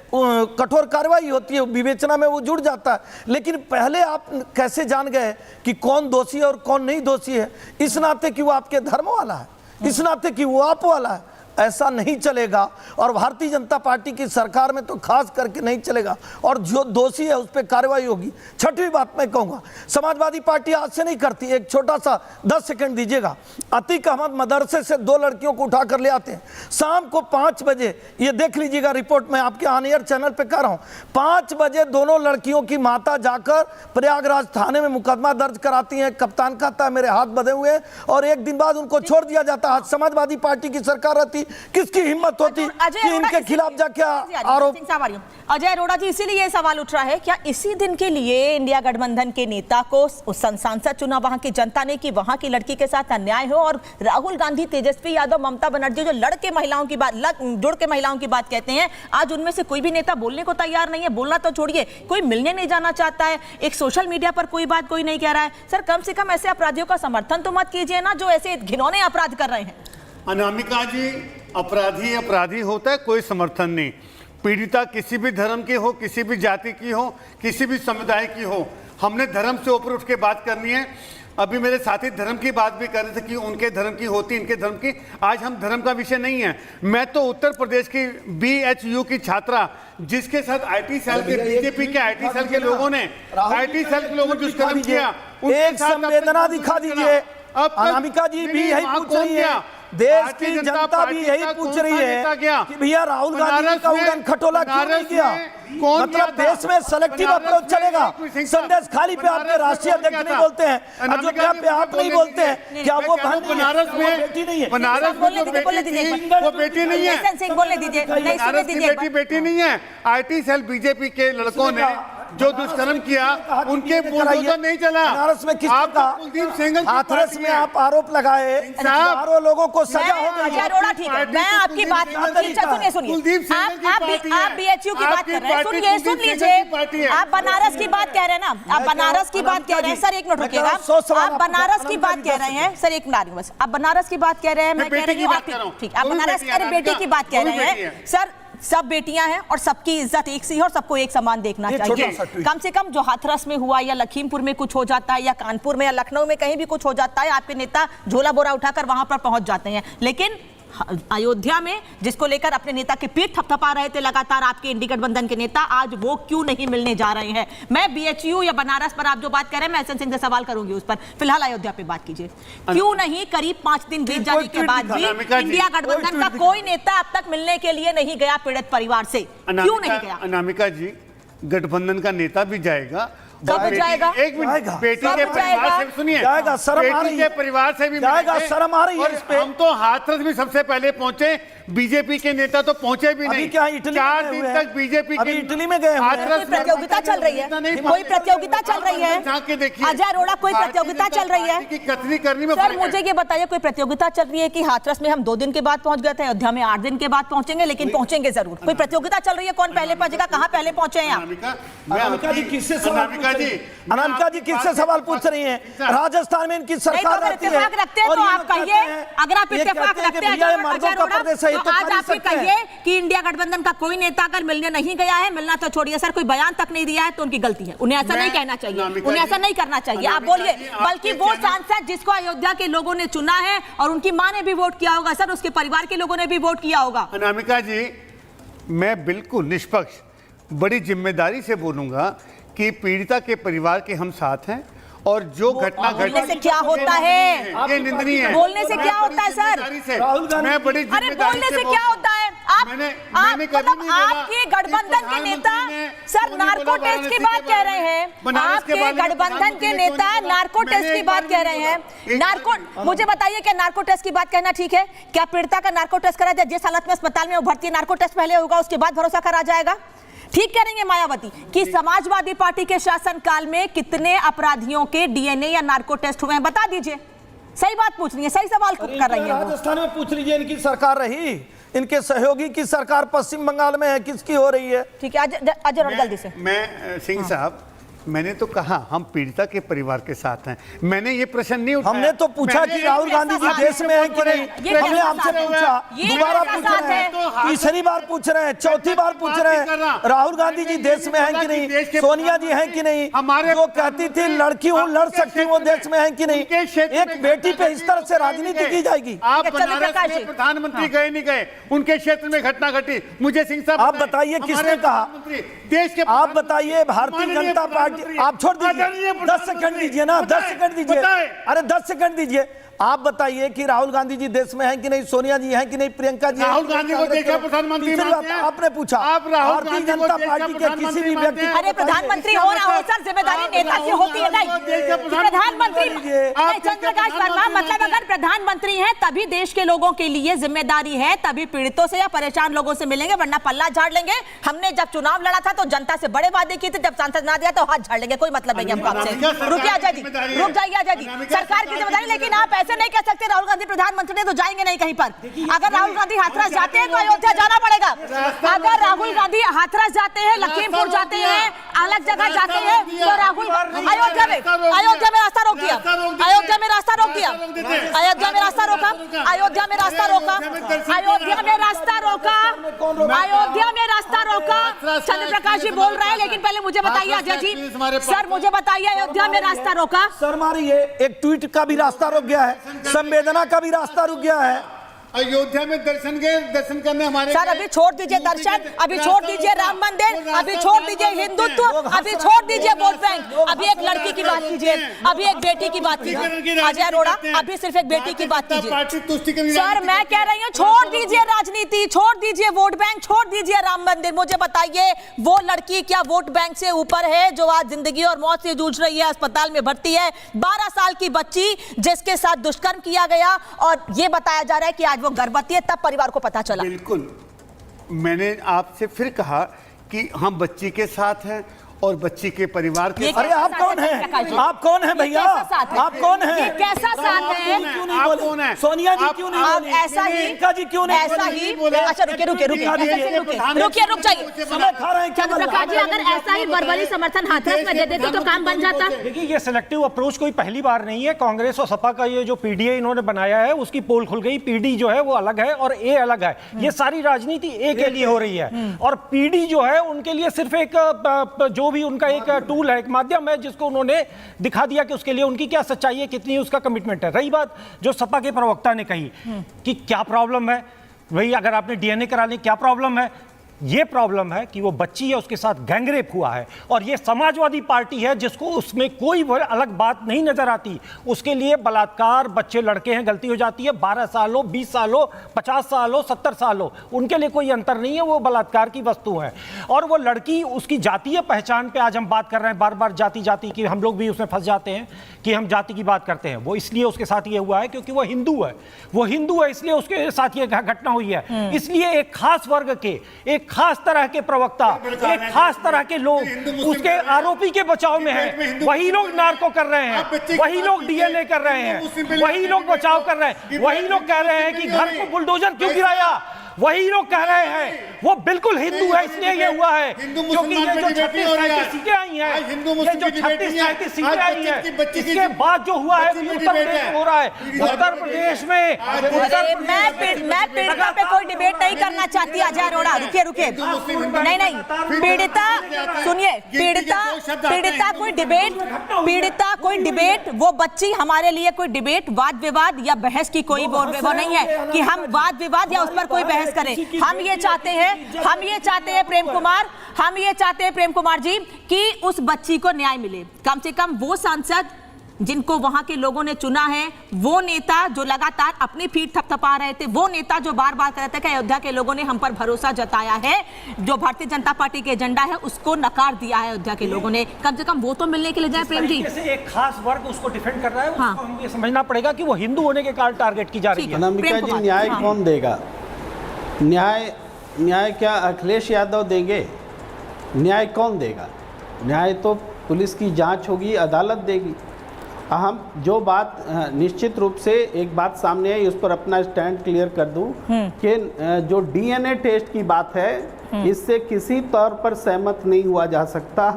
कठोर कार्रवाई होती है, विवेचना में वो जुड़ जाता है। लेकिन पहले आप कैसे जान गए कि कौन दोषी है और कौन नहीं दोषी है? इस नाते कि वो आपके धर्म वाला है, इस नाते कि वो आप वाला है, ऐसा नहीं चलेगा और भारतीय जनता पार्टी की सरकार में तो खास करके नहीं चलेगा और जो दोषी है उस पर कार्रवाई होगी। छठवीं बात मैं कहूंगा, समाजवादी पार्टी आज से नहीं करती, एक छोटा सा 10 सेकंड दीजिएगा। अतीक अहमद मदरसे से 2 लड़कियों को उठा कर ले आते हैं, शाम को 5 बजे, ये देख लीजिएगा रिपोर्ट, मैं आपके ऑन एयर चैनल पे कर रहा हूं, 5 बजे दोनों लड़कियों की माता जाकर प्रयागराज थाने में मुकदमा दर्ज कराती है। कप्तान कहता है मेरे हाथ बंधे हुए हैं और एक दिन बाद उनको छोड़ दिया जाता है। समाजवादी पार्टी की सरकार रहती, किसकी हिम्मत होती कि इनके खिलाफ जाके आरोप? अजय अरोड़ा जी, इसीलिए ये सवाल उठ रहा है, क्या इसी दिन के लिए इंडिया गठबंधन के नेता को उस सांसद चुना वहां की जनता ने कि वहां की लड़की के साथ अन्याय हो, और राहुल गांधी, तेजस्वी यादव, ममता बनर्जी जो जुड़ के महिलाओं की बात कहते हैं, आज उनमें से कोई भी नेता बोलने को तैयार नहीं है। बोलना तो छोड़िए, कोई मिलने नहीं जाना चाहता है, एक सोशल मीडिया पर कोई बात कोई नहीं कह रहा है। सर कम से कम ऐसे अपराधियों का समर्थन तो मत कीजिए ना जो ऐसे घिनौने अपराध कर रहे हैं। अनामिका जी, अपराधी होता है, कोई समर्थन नहीं। पीड़िता किसी भी धर्म की हो, किसी भी जाति की हो, किसी भी समुदाय की हो, हमने धर्म से ऊपर उठ के बात करनी है। अभी मेरे साथी धर्म की बात भी कर रहे थे कि उनके धर्म की होती, इनके धर्म की। आज हम धर्म का विषय नहीं है। मैं तो उत्तर प्रदेश की BHU की छात्रा, जिसके साथ IT सेल के, बीजेपी के IT सेल के लोगों ने दुष्कर्म किया, एक संवेदना दिखा दीजिए। अनामिका जी भी यही पूछ रही है, देश की जनता भी यही पूछ रही है कि भैया राहुल गांधी का उड़न खटोला क्यों नहीं किया? मतलब देश में सेलेक्टिव अप्रोच चलेगा। संदेश खाली पे आपके राष्ट्रीय अध्यक्ष नहीं बोलते हैं, अयोध्या पे आप नहीं बोलते हैं, क्या वो बनारस में बेटी नहीं है? बनारस में वो बेटी नहीं है, बनारस की बेटी नहीं है। IT सेल बीजेपी के लड़कों ने जो दुष्कर्म किया, उनके बुलडोजर नहीं चला। बनारस में किसका? कुलदीप सिंह हाथरस में आप आरोप लगाए, हजारों लोगों को सजा हो गई। अरोड़ा ठीक है, मैं आपकी बात सुनिए, आप BHU की बात कर रहे हैं, सुन लीजिए, आप बनारस की बात कह रहे हैं ना, आप बनारस की बात कह रहे हैं। सर एक मिनट रुकिएगा, आप बनारस की बात कह रहे हैं, सर एक मिनट बस, आप बनारस की बात कह रहे हैं, मैं कह रही हूँ ठीक, आप बनारस की बेटी की बात कह रहे हैं। सर सब बेटियां हैं और सबकी इज्जत एक सी है और सबको एक समान देखना चाहिए। कम से कम जो हाथरस में हुआ या लखीमपुर में कुछ हो जाता है या कानपुर में या लखनऊ में कहीं भी कुछ हो जाता है, आपके नेता झोला बोरा उठाकर वहां पर पहुंच जाते हैं। लेकिन अयोध्या में जिसको लेकर अपने नेता के पीठ थपथपा रहे थे लगातार आपके इंडी गठबंधन के नेता, आज वो क्यों नहीं मिलने जा रहे हैं? मैं BHU या बनारस पर आप जो बात कर रहे हैं, मैं हसन सिंह से सवाल करूंगी उस पर। फिलहाल अयोध्या पे बात कीजिए, क्यों नहीं करीब 5 दिन बीत जाने के बाद भी इंडिया गठबंधन का कोई नेता अब तक मिलने के लिए नहीं गया पीड़ित परिवार से? क्यों नहीं गया? अनामिका जी, गठबंधन का नेता भी जाएगा। कब जाएगा? एक मिनट, बेटी के परिवार से सुनिए, जाएगा, शर्म आ रही बेटी है। के परिवार से भी जाएगा, मिलेंगे। शर्म आ रही है और इस पे। हम तो हाथरस भी सबसे पहले पहुंचे, बीजेपी के नेता तो पहुंचे भी अभी नहीं। क्या इटली 4 में दिन गए तक बीजेपी अभी इटली में गए हुए हैं। कोई प्रतियोगिता चल रही है, कोई प्रतियोगिता चल रही है जाके देखिए, अजय अरोड़ा, कोई प्रतियोगिता चल रही है की कथनी करनी में सर? फर्क है। मुझे ये बताइए, कोई प्रतियोगिता चल रही है कि हाथरस में हम 2 दिन के बाद पहुंच गए थे, अयोध्या में 8 दिन के बाद पहुंचेंगे, लेकिन पहुंचेंगे जरूर। कोई प्रतियोगिता चल रही है, कौन पहले पहुंचेगा, कहाँ पहले पहुंचे हैं आप? अनामिका जी किससे सवाल पूछ रही हैं? अनामिका जी किससे सवाल पूछ रही हैं? राजस्थान में इनकी सरकार रहती है। इत्तेफाक रखते हैं तो आप कहिए, अगर आप इत्तेफाक रखते हैं अजय अरोड़ा, तो आज आप ये कहिए कि इंडिया गठबंधन का कोई नेता अगर मिलने नहीं गया है, मिलना तो छोड़िए सर, कोई बयान तक नहीं दिया है तो उनकी गलती है। उन्हें ऐसा नहीं कहना चाहिए, उन्हें ऐसा नहीं करना चाहिए। आप बोलिए, बल्कि वो सांसद जिसको अयोध्या के लोगों ने चुना है और उनकी मां ने भी वोट किया होगा सर, उसके परिवार के लोगों ने भी वोट किया होगा। अनामिका जी, मैं बिल्कुल निष्पक्ष बड़ी जिम्मेदारी से बोलूंगा कि पीड़िता के परिवार के हम साथ हैं और जो घटना बोलने से क्या होता है? ये निंदनीय है। बोलने से क्या होता है सर? मैं बड़ी अरे बोलने से क्या होता है? आप मतलब आपके गठबंधन के नेता सर नार्को टेस्ट की बात कह रहे हैं, आपके गठबंधन के नेता नार्को टेस्ट की बात कह रहे हैं। नार्को, मुझे बताइए क्या नार्को टेस्ट की बात कहना ठीक है? क्या पीड़िता का नार्को टेस्ट करा जाए? जिस हालत में अस्पताल में वो भर्ती है, नार्को टेस्ट पहले होगा, उसके बाद भरोसा करा जाएगा? ठीक कह रही है मायावती कि समाजवादी पार्टी के शासनकाल में कितने अपराधियों के डीएनए या नार्को टेस्ट हुए हैं, बता दीजिए। सही बात पूछ रही है, सही सवाल कर रही है। राजस्थान में पूछ लीजिए, इनकी सरकार रही, इनके सहयोगी की सरकार पश्चिम बंगाल में है, किसकी हो रही है? ठीक है अजय, जल्दी से। मैं सिंह साहब, मैंने तो कहा हम पीड़िता के परिवार के साथ हैं। मैंने ये प्रश्न नहीं उठाया। हमने तो पूछा कि राहुल गांधी जी देश में हैं कि नहीं। हमने आपसे पूछा, दोबारा पूछ रहे हैं, तीसरी बार पूछ रहे हैं, चौथी बार पूछ रहे हैं, राहुल गांधी जी देश में हैं कि नहीं, सोनिया जी हैं कि नहीं, जो कहती थी लड़की हूँ लड़ सकती हूँ, वो देश में हैं कि नहीं? एक बेटी पे इस तरह से राजनीति की जाएगी? आप बनारस में प्रधानमंत्री गए नहीं गए, उनके क्षेत्र में घटना घटी, मुझे सिंह साहब आप बताइए किसने कहा? देश के आप बताइए, भारतीय जनता पार्टी, आप छोड़ दीजिए, 10 सेकंड दीजिए ना, 10 सेकंड दीजिए, अरे 10 सेकंड दीजिए। आप बताइए कि राहुल गांधी जी देश में हैं कि नहीं, सोनिया जी हैं कि नहीं, प्रियंका जी? राहुल गांधी को देखा प्रधानमंत्री आपने पूछा, भारतीय जनता पार्टी के किसी भी व्यक्ति, अरे प्रधानमंत्री हो ना हो सर, जिम्मेदारी नेता की होती है नहीं? प्रधानमंत्री चंद्रकांत वर्मा, मतलब अगर प्रधानमंत्री हैं तभी देश के लोगों के लिए जिम्मेदारी है, तभी पीड़ितों से या परेशान लोगों से मिलेंगे, वरना पल्ला झाड़ लेंगे। हमने जब चुनाव लड़ा था तो जनता से बड़े वादे किए थे, जब सांसद ना दिया तो हाथ झाड़ लेंगे, कोई मतलब नहीं हमको आपसे। रुकिए अजय जी, रुक जाइए अजय जी, सरकार की जिम्मेदारी, लेकिन आप ऐसे नहीं कह सकते राहुल गांधी प्रधानमंत्री तो जाएंगे नहीं कहीं पर। अगर राहुल गांधी हाथरस जाते हैं तो अयोध्या जाना पड़ेगा। अगर राहुल गांधी हाथरस जाते हैं, लखीमपुर जाते हैं, अलग जगह जाते हैं, तो राहुल अयोध्या में रास्ता रोक दिया, अयोध्या में रास्ता रोक दिया, अयोध्या में रास्ता रोका, अयोध्या में रास्ता रोका, अयोध्या में रास्ता रोका, अयोध्या में रास्ता रोका। चंद्र प्रकाश जी बोल रहे हैं, लेकिन पहले मुझे बताइए अजय जी, सर मुझे बताइए, अयोध्या में रास्ता रोका? सर मारिए, एक ट्वीट का भी रास्ता रुक गया है, संवेदना का भी रास्ता रुक गया है। अयोध्या में दर्शन गए, दर्शन करने हमारे सर अभी छोड़ दीजिए दर्शन, अभी छोड़ दीजिए राम मंदिर, अभी छोड़ दीजिए हिंदुत्व, अभी छोड़ दीजिए वोट बैंक, अभी एक लड़की की बात कीजिए, अभी एक बेटी की बात कीजिए। अजय अरोड़ा, अभी सिर्फ एक बेटी की बात कीजिए। सर मैं कह रही हूँ छोड़ दीजिए राजनीति, छोड़ दीजिए वोट बैंक, छोड़ दीजिए राम मंदिर। मुझे बताइए वो लड़की क्या वोट बैंक से ऊपर है जो आज जिंदगी और मौत से जूझ रही है, अस्पताल में भर्ती है, 12 साल की बच्ची जिसके साथ दुष्कर्म किया गया, और ये बताया जा रहा है कि आज वो गर्भवती है, तब परिवार को पता चला। बिल्कुल, मैंने आपसे फिर कहा कि हम बच्ची के साथ हैं और बच्ची के परिवार के। अरे आप कौन हैं? आप कौन हैं भैया? आप कौन हैं? ये कैसा साथ है? आप कौन हैं? सोनिया जी क्यों नहीं बोली? ऐसा ही, प्रियंका जी क्यों नहीं ऐसा ही? अच्छा रुकिए रुक जाइए समय खा रहे हैं। चंद्र प्रकाश जी, अगर ऐसा ही वर्बली समर्थन हाथरस में दे देते तो काम बन जाता। देखिए ये सिलेक्टिव अप्रोच कोई पहली बार नहीं है। कांग्रेस और सपा का ये जो पीडीए इन्होंने बनाया है उसकी पोल खुल गई। पीडी जो है वो अलग है और ए अलग है। ये सारी राजनीति ए के लिए हो रही है और पीडी जो है उनके लिए सिर्फ एक जो भी उनका एक टूल है, एक माध्यम है जिसको उन्होंने दिखा दिया कि उसके लिए उनकी क्या सच्चाई है, कितनी उसका कमिटमेंट है। रही बात जो सपा के प्रवक्ता ने कही कि क्या प्रॉब्लम है, वही अगर आपने डीएनए करा ली क्या प्रॉब्लम है, ये प्रॉब्लम है कि वो बच्ची है, उसके साथ गैंगरेप हुआ है, और ये समाजवादी पार्टी है जिसको उसमें कोई अलग बात नहीं नजर आती। उसके लिए बलात्कार, बच्चे लड़के हैं, गलती हो जाती है, 12 साल हो, 20 साल हो, 50 साल हो, 70 साल हो, उनके लिए कोई अंतर नहीं है, वो बलात्कार की वस्तु है। और वो लड़की, उसकी जातीय पहचान पे आज हम बात कर रहे हैं, बार बार जाति जाति की, हम लोग भी उसमें फंस जाते हैं कि हम जाति की बात करते हैं। वो इसलिए उसके साथ ये हुआ है क्योंकि वो हिंदू है, वो हिंदू है, इसलिए उसके साथ ये घटना हुई है। इसलिए एक खास वर्ग के, एक खास तरह के प्रवक्ता, एक खास तरह के लोग उसके आरोपी के बचाव में हैं। वही लोग नार्को कर रहे हैं, वही लोग डीएनए कर रहे हैं, वही लोग बचाव कर रहे हैं, वही लोग कह रहे हैं कि घर को बुलडोजर क्यों गिराया, वही लोग कह रहे हैं वो बिल्कुल हिंदू है, इसलिए ये हुआ है। क्योंकि ये जो 36-37 सीटें आई हैं, ये जो 36-37 सीटें आई हैं, इसके बाद जो हुआ है उत्तर प्रदेश में हो रहा है। उत्तर प्रदेश में मैं पीड़िता पे कोई डिबेट नहीं करना चाहती अजय अरोड़ा, रुकिए। नहीं, पीड़िता सुनिए, पीड़िता कोई डिबेट, वो बच्ची हमारे लिए कोई डिबेट, वाद विवाद या बहस की कोई वो नहीं है कि हम वाद विवाद या उस पर कोई बहस करें। हम ये चाहते हैं प्रेम कुमार जी कि उस बच्ची को न्याय मिले। कम से कम वो सांसद जिनको वहां के लोगों ने चुना है, वो नेता जो लगातार अपनी पीठ थपथपा रहे थे, वो नेता जो बार बार कहते थे कि अयोध्या के लोगों ने हम पर भरोसा जताया है, जो भारतीय जनता पार्टी के एजेंडा है उसको नकार दिया है अयोध्या के लोगों ने, कम से कम वो तो मिलने के लिए जाए। प्रेम जी, एक खास वर्ग उसको डिफेंड कर रहा है, उसको हम ये समझना पड़ेगा कि वो हिंदू होने के कारण टारगेट की जा रही है। अनामिका जी, न्याय कौन देगा? न्याय क्या अखिलेश यादव देंगे? न्याय कौन देगा? न्याय तो पुलिस की जांच होगी, अदालत देगी। हम जो बात निश्चित रूप से एक बात सामने आई, उस पर अपना स्टैंड क्लियर कर दूं कि जो डीएनए टेस्ट की बात है, इससे किसी तौर पर सहमत नहीं हुआ जा सकता,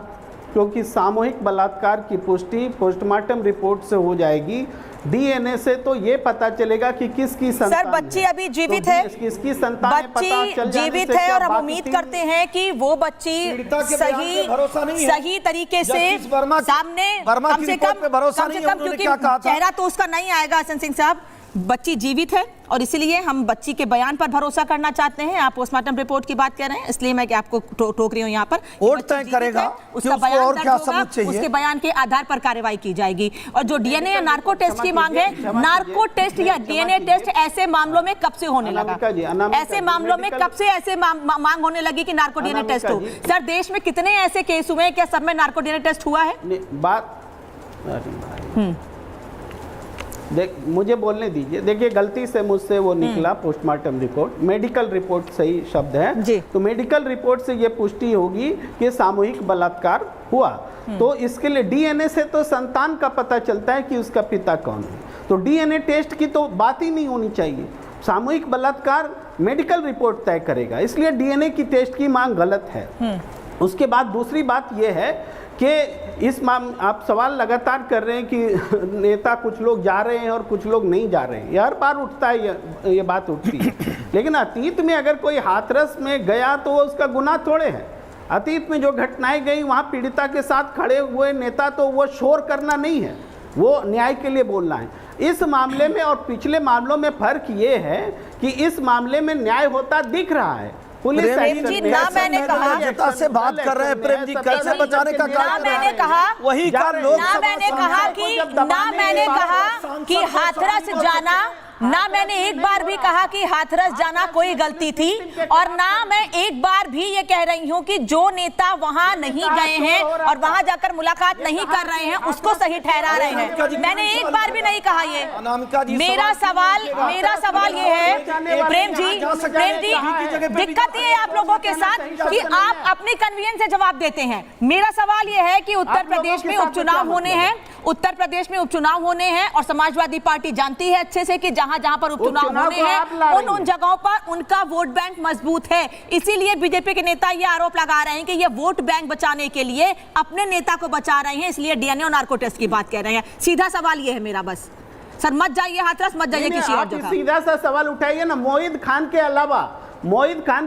क्योंकि सामूहिक बलात्कार की पुष्टि पोस्टमार्टम रिपोर्ट से हो जाएगी। डीएनए से तो ये पता चलेगा कि किसकी संतान सर बच्ची अभी जीवित है, किसकी संतान बच्ची जीवित है, और हम उम्मीद करते हैं कि वो बच्ची सही तरीके से सामने, कम से कम क्योंकि चेहरा तो उसका नहीं आएगा हसन सिंह साहब, बच्ची जीवित है और इसीलिए हम बच्ची के बयान पर भरोसा करना चाहते हैं। आप पोस्टमार्टम रिपोर्ट की बात कर रहे हैं, इसलिए मैं आपको टोक रही हूँ यहाँ पर। कोर्ट तय करेगा उसका बयान दर्ज होगा, उसके बयान के आधार पर कार्रवाई की जाएगी। और जो डीएनए या नार्को टेस्ट की मांग है, नार्को टेस्ट या डीएनए टेस्ट ऐसे मामलों में कब से होने लगा? ऐसे मामलों में कब से ऐसे मांग होने लगी कि नार्को डीएनए टेस्ट हो? सर देश में कितने ऐसे केस हुए हैं, क्या सब में नार्को डीएनए टेस्ट हुआ है? मुझे बोलने दीजिए। देखिए, गलती से मुझसे वो निकला पोस्टमार्टम रिपोर्ट, मेडिकल रिपोर्ट सही शब्द है, तो मेडिकल रिपोर्ट से ये पुष्टि होगी कि सामूहिक बलात्कार हुआ। तो इसके लिए डीएनए से तो संतान का पता चलता है कि उसका पिता कौन है, तो डीएनए टेस्ट की तो बात ही नहीं होनी चाहिए। सामूहिक बलात्कार मेडिकल रिपोर्ट तय करेगा, इसलिए डीएनए की टेस्ट की मांग गलत है। उसके बाद दूसरी बात यह है कि इस आप सवाल लगातार कर रहे हैं कि नेता कुछ लोग जा रहे हैं और कुछ लोग नहीं जा रहे हैं, ये हर बार उठता है, ये बात उठती है। लेकिन अतीत में अगर कोई हाथरस में गया तो वो उसका गुनाह थोड़े है। अतीत में जो घटनाएं गई वहाँ पीड़िता के साथ खड़े हुए नेता, तो वो शोर करना नहीं है, वो न्याय के लिए बोलना है। इस मामले में और पिछले मामलों में फर्क ये है कि इस मामले में न्याय होता दिख रहा है। पुलिस जी, ना मैंने कहा से बात कर रहे हैं प्रेम जी, कैसे बचाने का ना मैंने कहा वही ना मैंने कहा कि हाथरस जाना, ना मैंने एक बार भी कहा कि हाथरस जाना कोई गलती थी, और ना मैं एक बार भी ये कह रही हूँ कि जो नेता वहां नहीं गए हैं और वहां जाकर मुलाकात नहीं कर रहे हैं उसको सही ठहरा रहे हैं। मैंने एक बार भी नहीं कहा ये। मेरा सवाल ये है प्रेम जी, दिक्कत ये है आप लोगों के साथ कि आप अपनी कन्वीनियंस से जवाब देते हैं। मेरा सवाल ये है कि उत्तर प्रदेश में उपचुनाव होने हैं, और समाजवादी पार्टी जानती है अच्छे से कि जहां पर उपचुनाव होने हैं उन जगहों पर उनका वोट बैंक मजबूत है। इसीलिए बीजेपी के नेता ये आरोप लगा रहे हैं कि ये वोट बैंक बचाने के लिए अपने नेता को बचा रहे हैं, इसलिए डीएनए और नार्को टेस्ट की बात कह रहे हैं। सीधा सवाल ये है मेरा, बस सर मत जाइए हाथरस, मत जाइए किसी और जगह। सीधा सा सवाल उठाइए ना। मोहित खान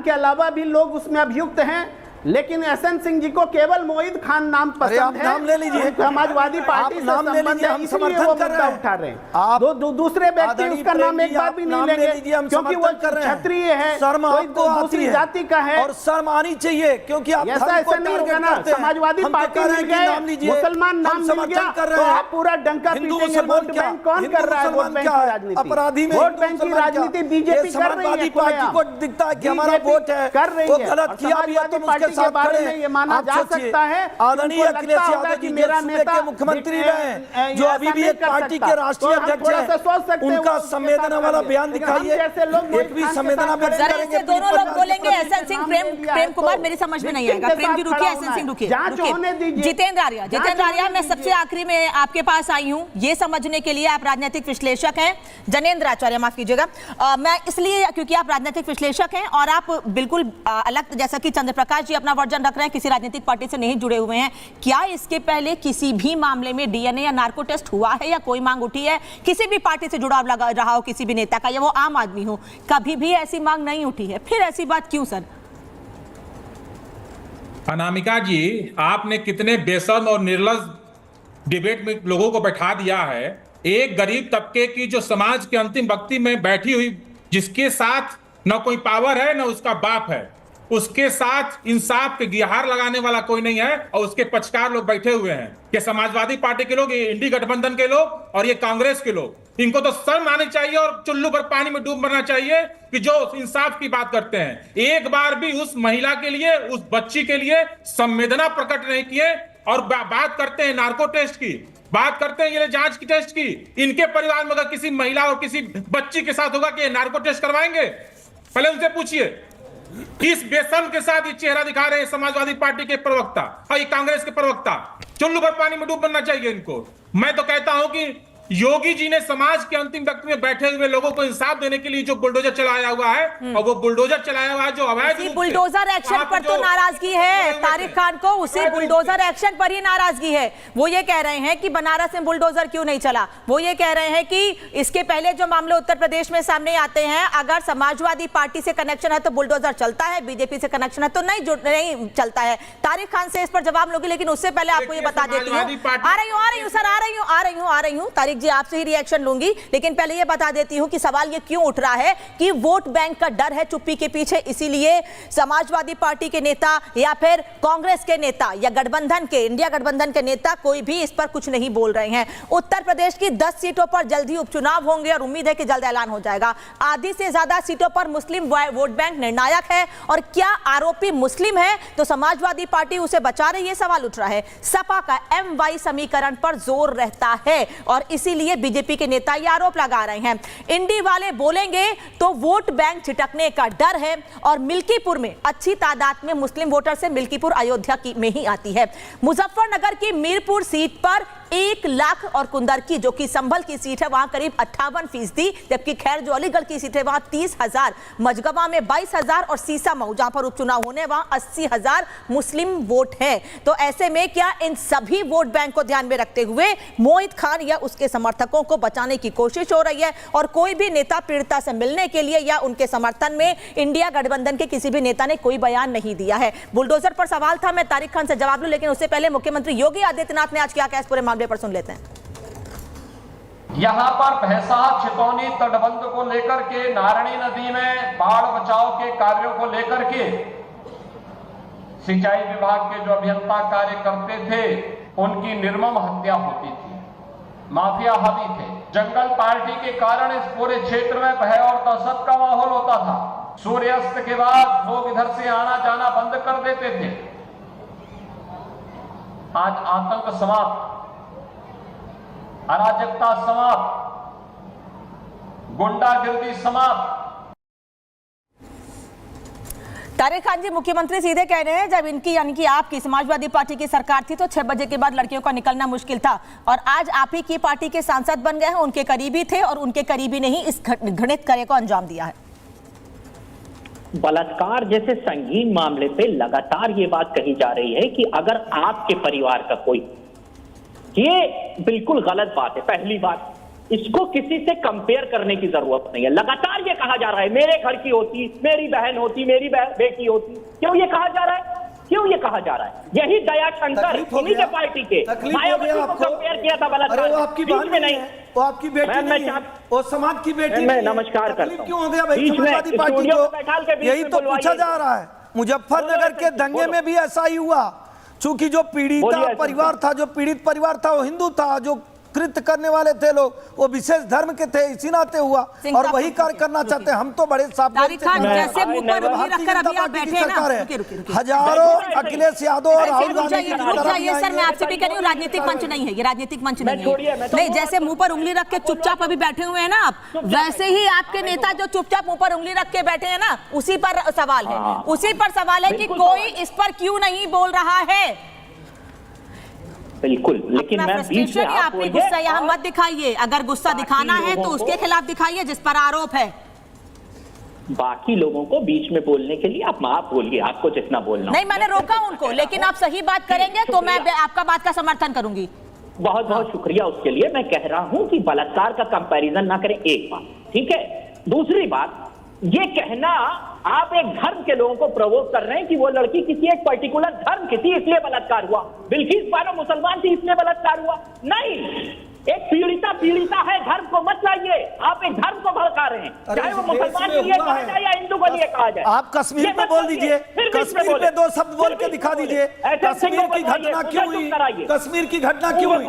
के अलावा भी लोग उसमें अभियुक्त हैं। लेकिन एसएन सिंह जी को केवल मोहित खान नाम पसंद आप है। नाम ले लीजिए, समाजवादी पार्टी से नाम ले संबंध लीजिए, है, हम इसलिए समर्थन वो कर मुद्दा रहे हैं। उठा रहे हैं। आप दूसरे व्यक्ति आदरणीय उसका नाम प्रेम एक जी, बार आप भी नहीं नाम ले लेंगे लीजिए, हम क्योंकि वो समर्थन कर रहे हैं। क्षत्रिय है, शर्म कोई आपको आती दूसरी है जाति का है, और शर्म आनी चाहिए, क्योंकि आप ऐसा धर्म को ऐसा नहीं होगा टारगेट ना। करते हैं। समाजवादी हम तो पार्टी कह रहे मिल हैं कि गए, नाम लीजिए, मुसलमान हम नाम मिल समर्थन गया कर तो रहे हैं। आप पूरा डंका हिंदू पीटेंगे। मुसलमान वोट क्या बैंक कौन हिंदू कर रहा है? वोट मुसलमान बैंक क्या की है? राजनीति, अपराधी में वोट हिंदू बैंक की मुसलमान क्या? राजनीति बीजेपी ये कर रही समाजवादी है। पार्टी को दिखता है कि हमारा वोट है, कर रही वो है। गलत और किया भी है तो समाजवादी उसके पार्टी के साथ बारे खड़े में हैं। ये माना आप जा सोचिए, सकता है आदरणीय उनको अखिलेश लगता होगा यादव कि जी मेरा जो सूबे नेता के मुख्यमंत्री रहे हैं, जो ऐसा अभी भी नहीं एक कर पार्टी सकता। के राष्ट्रीय तो हम अध्यक्ष थोड़ा सा सोच सकते हैं, हैं उनका वो उसके संवेदना साथ वाला करेंगे। बयान लेकिन हम दिखाइए, जैसे लोग एक मोहित भी खान के संवेदना साथ व्यक्त खड़े करेंगे हैं। दोनों लोग बोलेंगे परिवार एसएन सिंह, प्रेम कुमार, मेरी समझ में नहीं आएगा। प्रेम जी रुकिए, एसएन सिंह रुकिए, जितेंद्र आर्या, जितेंद्र आर्या, मैं सबसे आखिरी में आपके पास आई हूँ ये समझने के लिए, आप राजनीतिक विश्लेषक हैं। जनेंद्र आचार्य, माफ कीजिएगा, मैं इसलिए क्योंकि आप राजनीतिक विश्लेषक हैं और आप बिल्कुल अलग, जैसा कि चंद्र प्रकाश जी अपना वर्जन रख रहे हैं, किसी राजनीतिक पार्टी से नहीं जुड़े हुए हैं, क्या इसके पहले किसी भी मामले में डीएनए या नार्को टेस्ट हुआ है या कोई मांग उठी है? किसी भी पार्टी से जुड़ाव लगा रहा हो किसी भी नेता का, या वो आम आदमी हो, कभी भी ऐसी मांग नहीं उठी है, फिर ऐसी बात क्यों सर? अनामिका जी, आपने कितने बेशर्म और निर्लज डिबेट में लोगों को बैठा दिया है। एक गरीब तबके की जो समाज के अंतिम पंक्ति में बैठी हुई, जिसके साथ न कोई पावर है न उसका बाप है, उसके साथ इंसाफ के गुहार लगाने वाला कोई नहीं है और उसके पक्षकार लोग बैठे हुए हैं। ये समाजवादी पार्टी के लोग, ये इंडी गठबंधन के लोग और ये कांग्रेस के लोग, इनको तो शर्म आनी चाहिए और चुल्लू पर पानी में डूब मरना चाहिए कि जो इंसाफ की बात करते हैं। एक बार भी उस महिला के लिए, उस बच्ची के लिए संवेदना प्रकट नहीं किए और बात करते हैं नार्को टेस्ट की, बात करते हैं ये जांच की टेस्ट की। इनके परिवार में अगर किसी महिला और किसी बच्ची के साथ होगा कि ये नार्को टेस्ट करवाएंगे? पहले उनसे पूछिए। किस बेशर्म के साथ ये चेहरा दिखा रहे हैं समाजवादी पार्टी के प्रवक्ता और ये कांग्रेस के प्रवक्ता? चुल्लू भर पानी में डूब बनना चाहिए इनको। मैं तो कहता हूं कि योगी जी ने समाज के अंतिम व्यक्ति में बैठे हुए लोगों को इंसाफ देने के लिए जो बुलडोजर चलाया हुआ है, और वो बुलडोजर चलाया हुआ है जो अवैध बुलडोजर एक्शन पर तो नाराजगी है तारिक खान को, उसी बुलडोजर एक्शन पर ही नाराजगी है। वो ये कह रहे हैं कि बनारस में बुलडोजर क्यों नहीं चला, वो ये कह रहे हैं कि इसके पहले जो मामले उत्तर प्रदेश में सामने आते हैं, अगर समाजवादी पार्टी से कनेक्शन है तो बुलडोजर चलता है, बीजेपी से कनेक्शन है तो नहीं चलता है। तारिक खान से इस पर जवाब लोगे, लेकिन उससे पहले आपको ये बता देती हूँ, आ रही हूँ सर, आ रही हूँ तारिक जी, आपसे ही रिएक्शन लूंगी, लेकिन पहले ये बता देती हूं कि सवाल ये क्यों उठ रहा है कि वोट बैंक का डर है चुप्पी के पीछे, इसीलिए समाजवादी पार्टी के नेता या फिर कांग्रेस के नेता या गठबंधन के, इंडिया गठबंधन के नेता कोई भी इस पर कुछ नहीं बोल रहे हैं। उत्तर प्रदेश की 10 सीटों पर जल्द ही उपचुनाव होंगे और उम्मीद है कि जल्द ऐलान हो जाएगा। आधी से ज्यादा सीटों पर मुस्लिम वोट बैंक निर्णायक है और क्या आरोपी मुस्लिम है तो समाजवादी पार्टी उसे बचा रही है, सवाल उठ रहा है। सपा का MY समीकरण पर जोर रहता है और इसीलिए बीजेपी के नेता ये आरोप लगा रहे हैं। इंडी वाले बोलेंगे तो वोट बैंक छिटकने का डर है और मिल्कीपुर में अच्छी तादाद में मुस्लिम वोटर से मिल्कीपुर अयोध्या में ही आती है। मुजफ्फरनगर की मीरपुर सीट पर 1 लाख और कुंदरकी जो कि संभल की सीट है वहां करीब 58%, जबकि खैर जो अलीगढ़ की सीट है वहां 30,000, मझगवा में 22,000 और सीसामऊ जहां पर उपचुनाव होने वहां 80,000 मुस्लिम वोट है। तो ऐसे में क्या इन सभी वोट बैंक को ध्यान में रखते हुए मोहित खान या उसके समर्थकों को बचाने की कोशिश हो रही है और कोई भी नेता पीड़िता से मिलने के लिए या उनके समर्थन में इंडिया गठबंधन के किसी भी नेता ने कोई बयान नहीं दिया है। बुलडोजर पर सवाल था, मैं तारिक खान से जवाब लूं, लेकिन उससे पहले मुख्यमंत्री योगी आदित्यनाथ ने आज क्या कहा इस पूरे मामले पर सुन लेते हैं। यहाँ पर भैंसा छितौनी तटबंध को लेकर के, नारायणी नदी में बाढ़ बचाव के कार्यों को लेकर के सिंचाई विभाग के जो अभियंता कार्य करते थे उनकी निर्मम हत्या होती थी, माफिया हावी थे। जंगल पार्टी के कारण इस पूरे क्षेत्र में भय और दहशत का माहौल होता था। सूर्यास्त के बाद लोग इधर से आना जाना बंद कर देते थे। आज आतंक समाप्त, अराजकता समाप्त, गुंडागिर्दी समाप्त। तारिक खान जी, मुख्यमंत्री सीधे कह रहे हैं जब इनकी यानी कि आपकी समाजवादी पार्टी की सरकार थी तो 6 बजे के बाद लड़कियों का निकलना मुश्किल था और आज आप ही की पार्टी के सांसद बन गए हैं, उनके करीबी थे और उनके करीबी ने ही इस घृणित कार्य को अंजाम दिया है। बलात्कार जैसे संगीन मामले पे लगातार ये बात कही जा रही है कि अगर आपके परिवार का कोई, ये बिल्कुल गलत बात है। पहली बात, इसको किसी से कंपेयर करने की जरूरत नहीं है। लगातार ये कहा जा रहा है मेरे घर की होती, मेरी बहन होती, मेरी बेटी होती, क्यों ये कहा जा रहा है? क्यों ये कहा जा रहा है? यही दया शंकर इन्हीं के पार्टी के मायावती को कंपेयर किया था बलात्कार। अरे वो आपकी बीच में नहीं, वो आपकी बेटी नहीं है, वो समाज की बेटी मैं नमस्कार करता हूं। क्यों हो गया भाई समाजवादी पार्टी को? यही तो पूछा जा रहा है। मुजफ्फरनगर के दंगे में भी ऐसा ही हुआ, चूंकि जो पीड़िता परिवार था, जो पीड़ित परिवार था वो हिंदू था, जो कृत्य करने वाले थे लोग वो विशेष धर्म के थे, इसी नाते हुआ और वही कार्य करना चाहते हैं। हम तो बड़े साफ जैसे मुंह पर उंगली रखकर अभी आप बैठे हैं ना, हजारों अखिलेश यादव और राहुल गांधी की सर मैं आपसे भी कह रही हूँ, राजनीतिक मंच नहीं है ये, राजनीतिक मंच नहीं है। नहीं, जैसे मुंह पर उंगली रख के चुपचाप अभी बैठे हुए हैं ना आप, वैसे ही आपके नेता जो चुपचाप मुंह पर उंगली रख के बैठे हैं ना, उसी पर सवाल है, उसी पर सवाल है कि कोई इस पर क्यों नहीं बोल रहा है। बिल्कुल, लेकिन मैं बीच में आप अपनी गुस्सा यहाँ मत दिखाइए, अगर गुस्सा दिखाना है तो उसके खिलाफ दिखाइए जिस पर आरोप है। बाकी लोगों को बीच में बोलने के लिए आप बोलिए, आपको जितना बोलना। नहीं, मैंने रोका उनको, लेकिन आप सही बात करेंगे तो मैं आपका बात का समर्थन करूंगी। बहुत बहुत शुक्रिया उसके लिए। मैं कह रहा हूं कि बलात्कार का कंपैरिजन ना करें, एक बात ठीक है। दूसरी बात, ये कहना आप एक धर्म के लोगों को प्रवोक कर रहे हैं कि वो लड़की किसी एक पर्टिकुलर धर्म की थी इसलिए बलात्कार हुआ, बिल्किस बानो मुसलमान थी इसलिए बलात्कार हुआ। नहीं, एक पीड़िता है, धर्म को मत लाइए। आप एक धर्म को भड़का रहे हैं, चाहे वो मुसलमान के लिए कहा जाए या हिंदू के लिए कहा जाए। आप कश्मीर पे बोल दीजिए, कश्मीर पे दो शब्द बोल के दिखा दीजिए। कश्मीर की घटना क्यों हुई? कश्मीर की घटना क्यों हुई?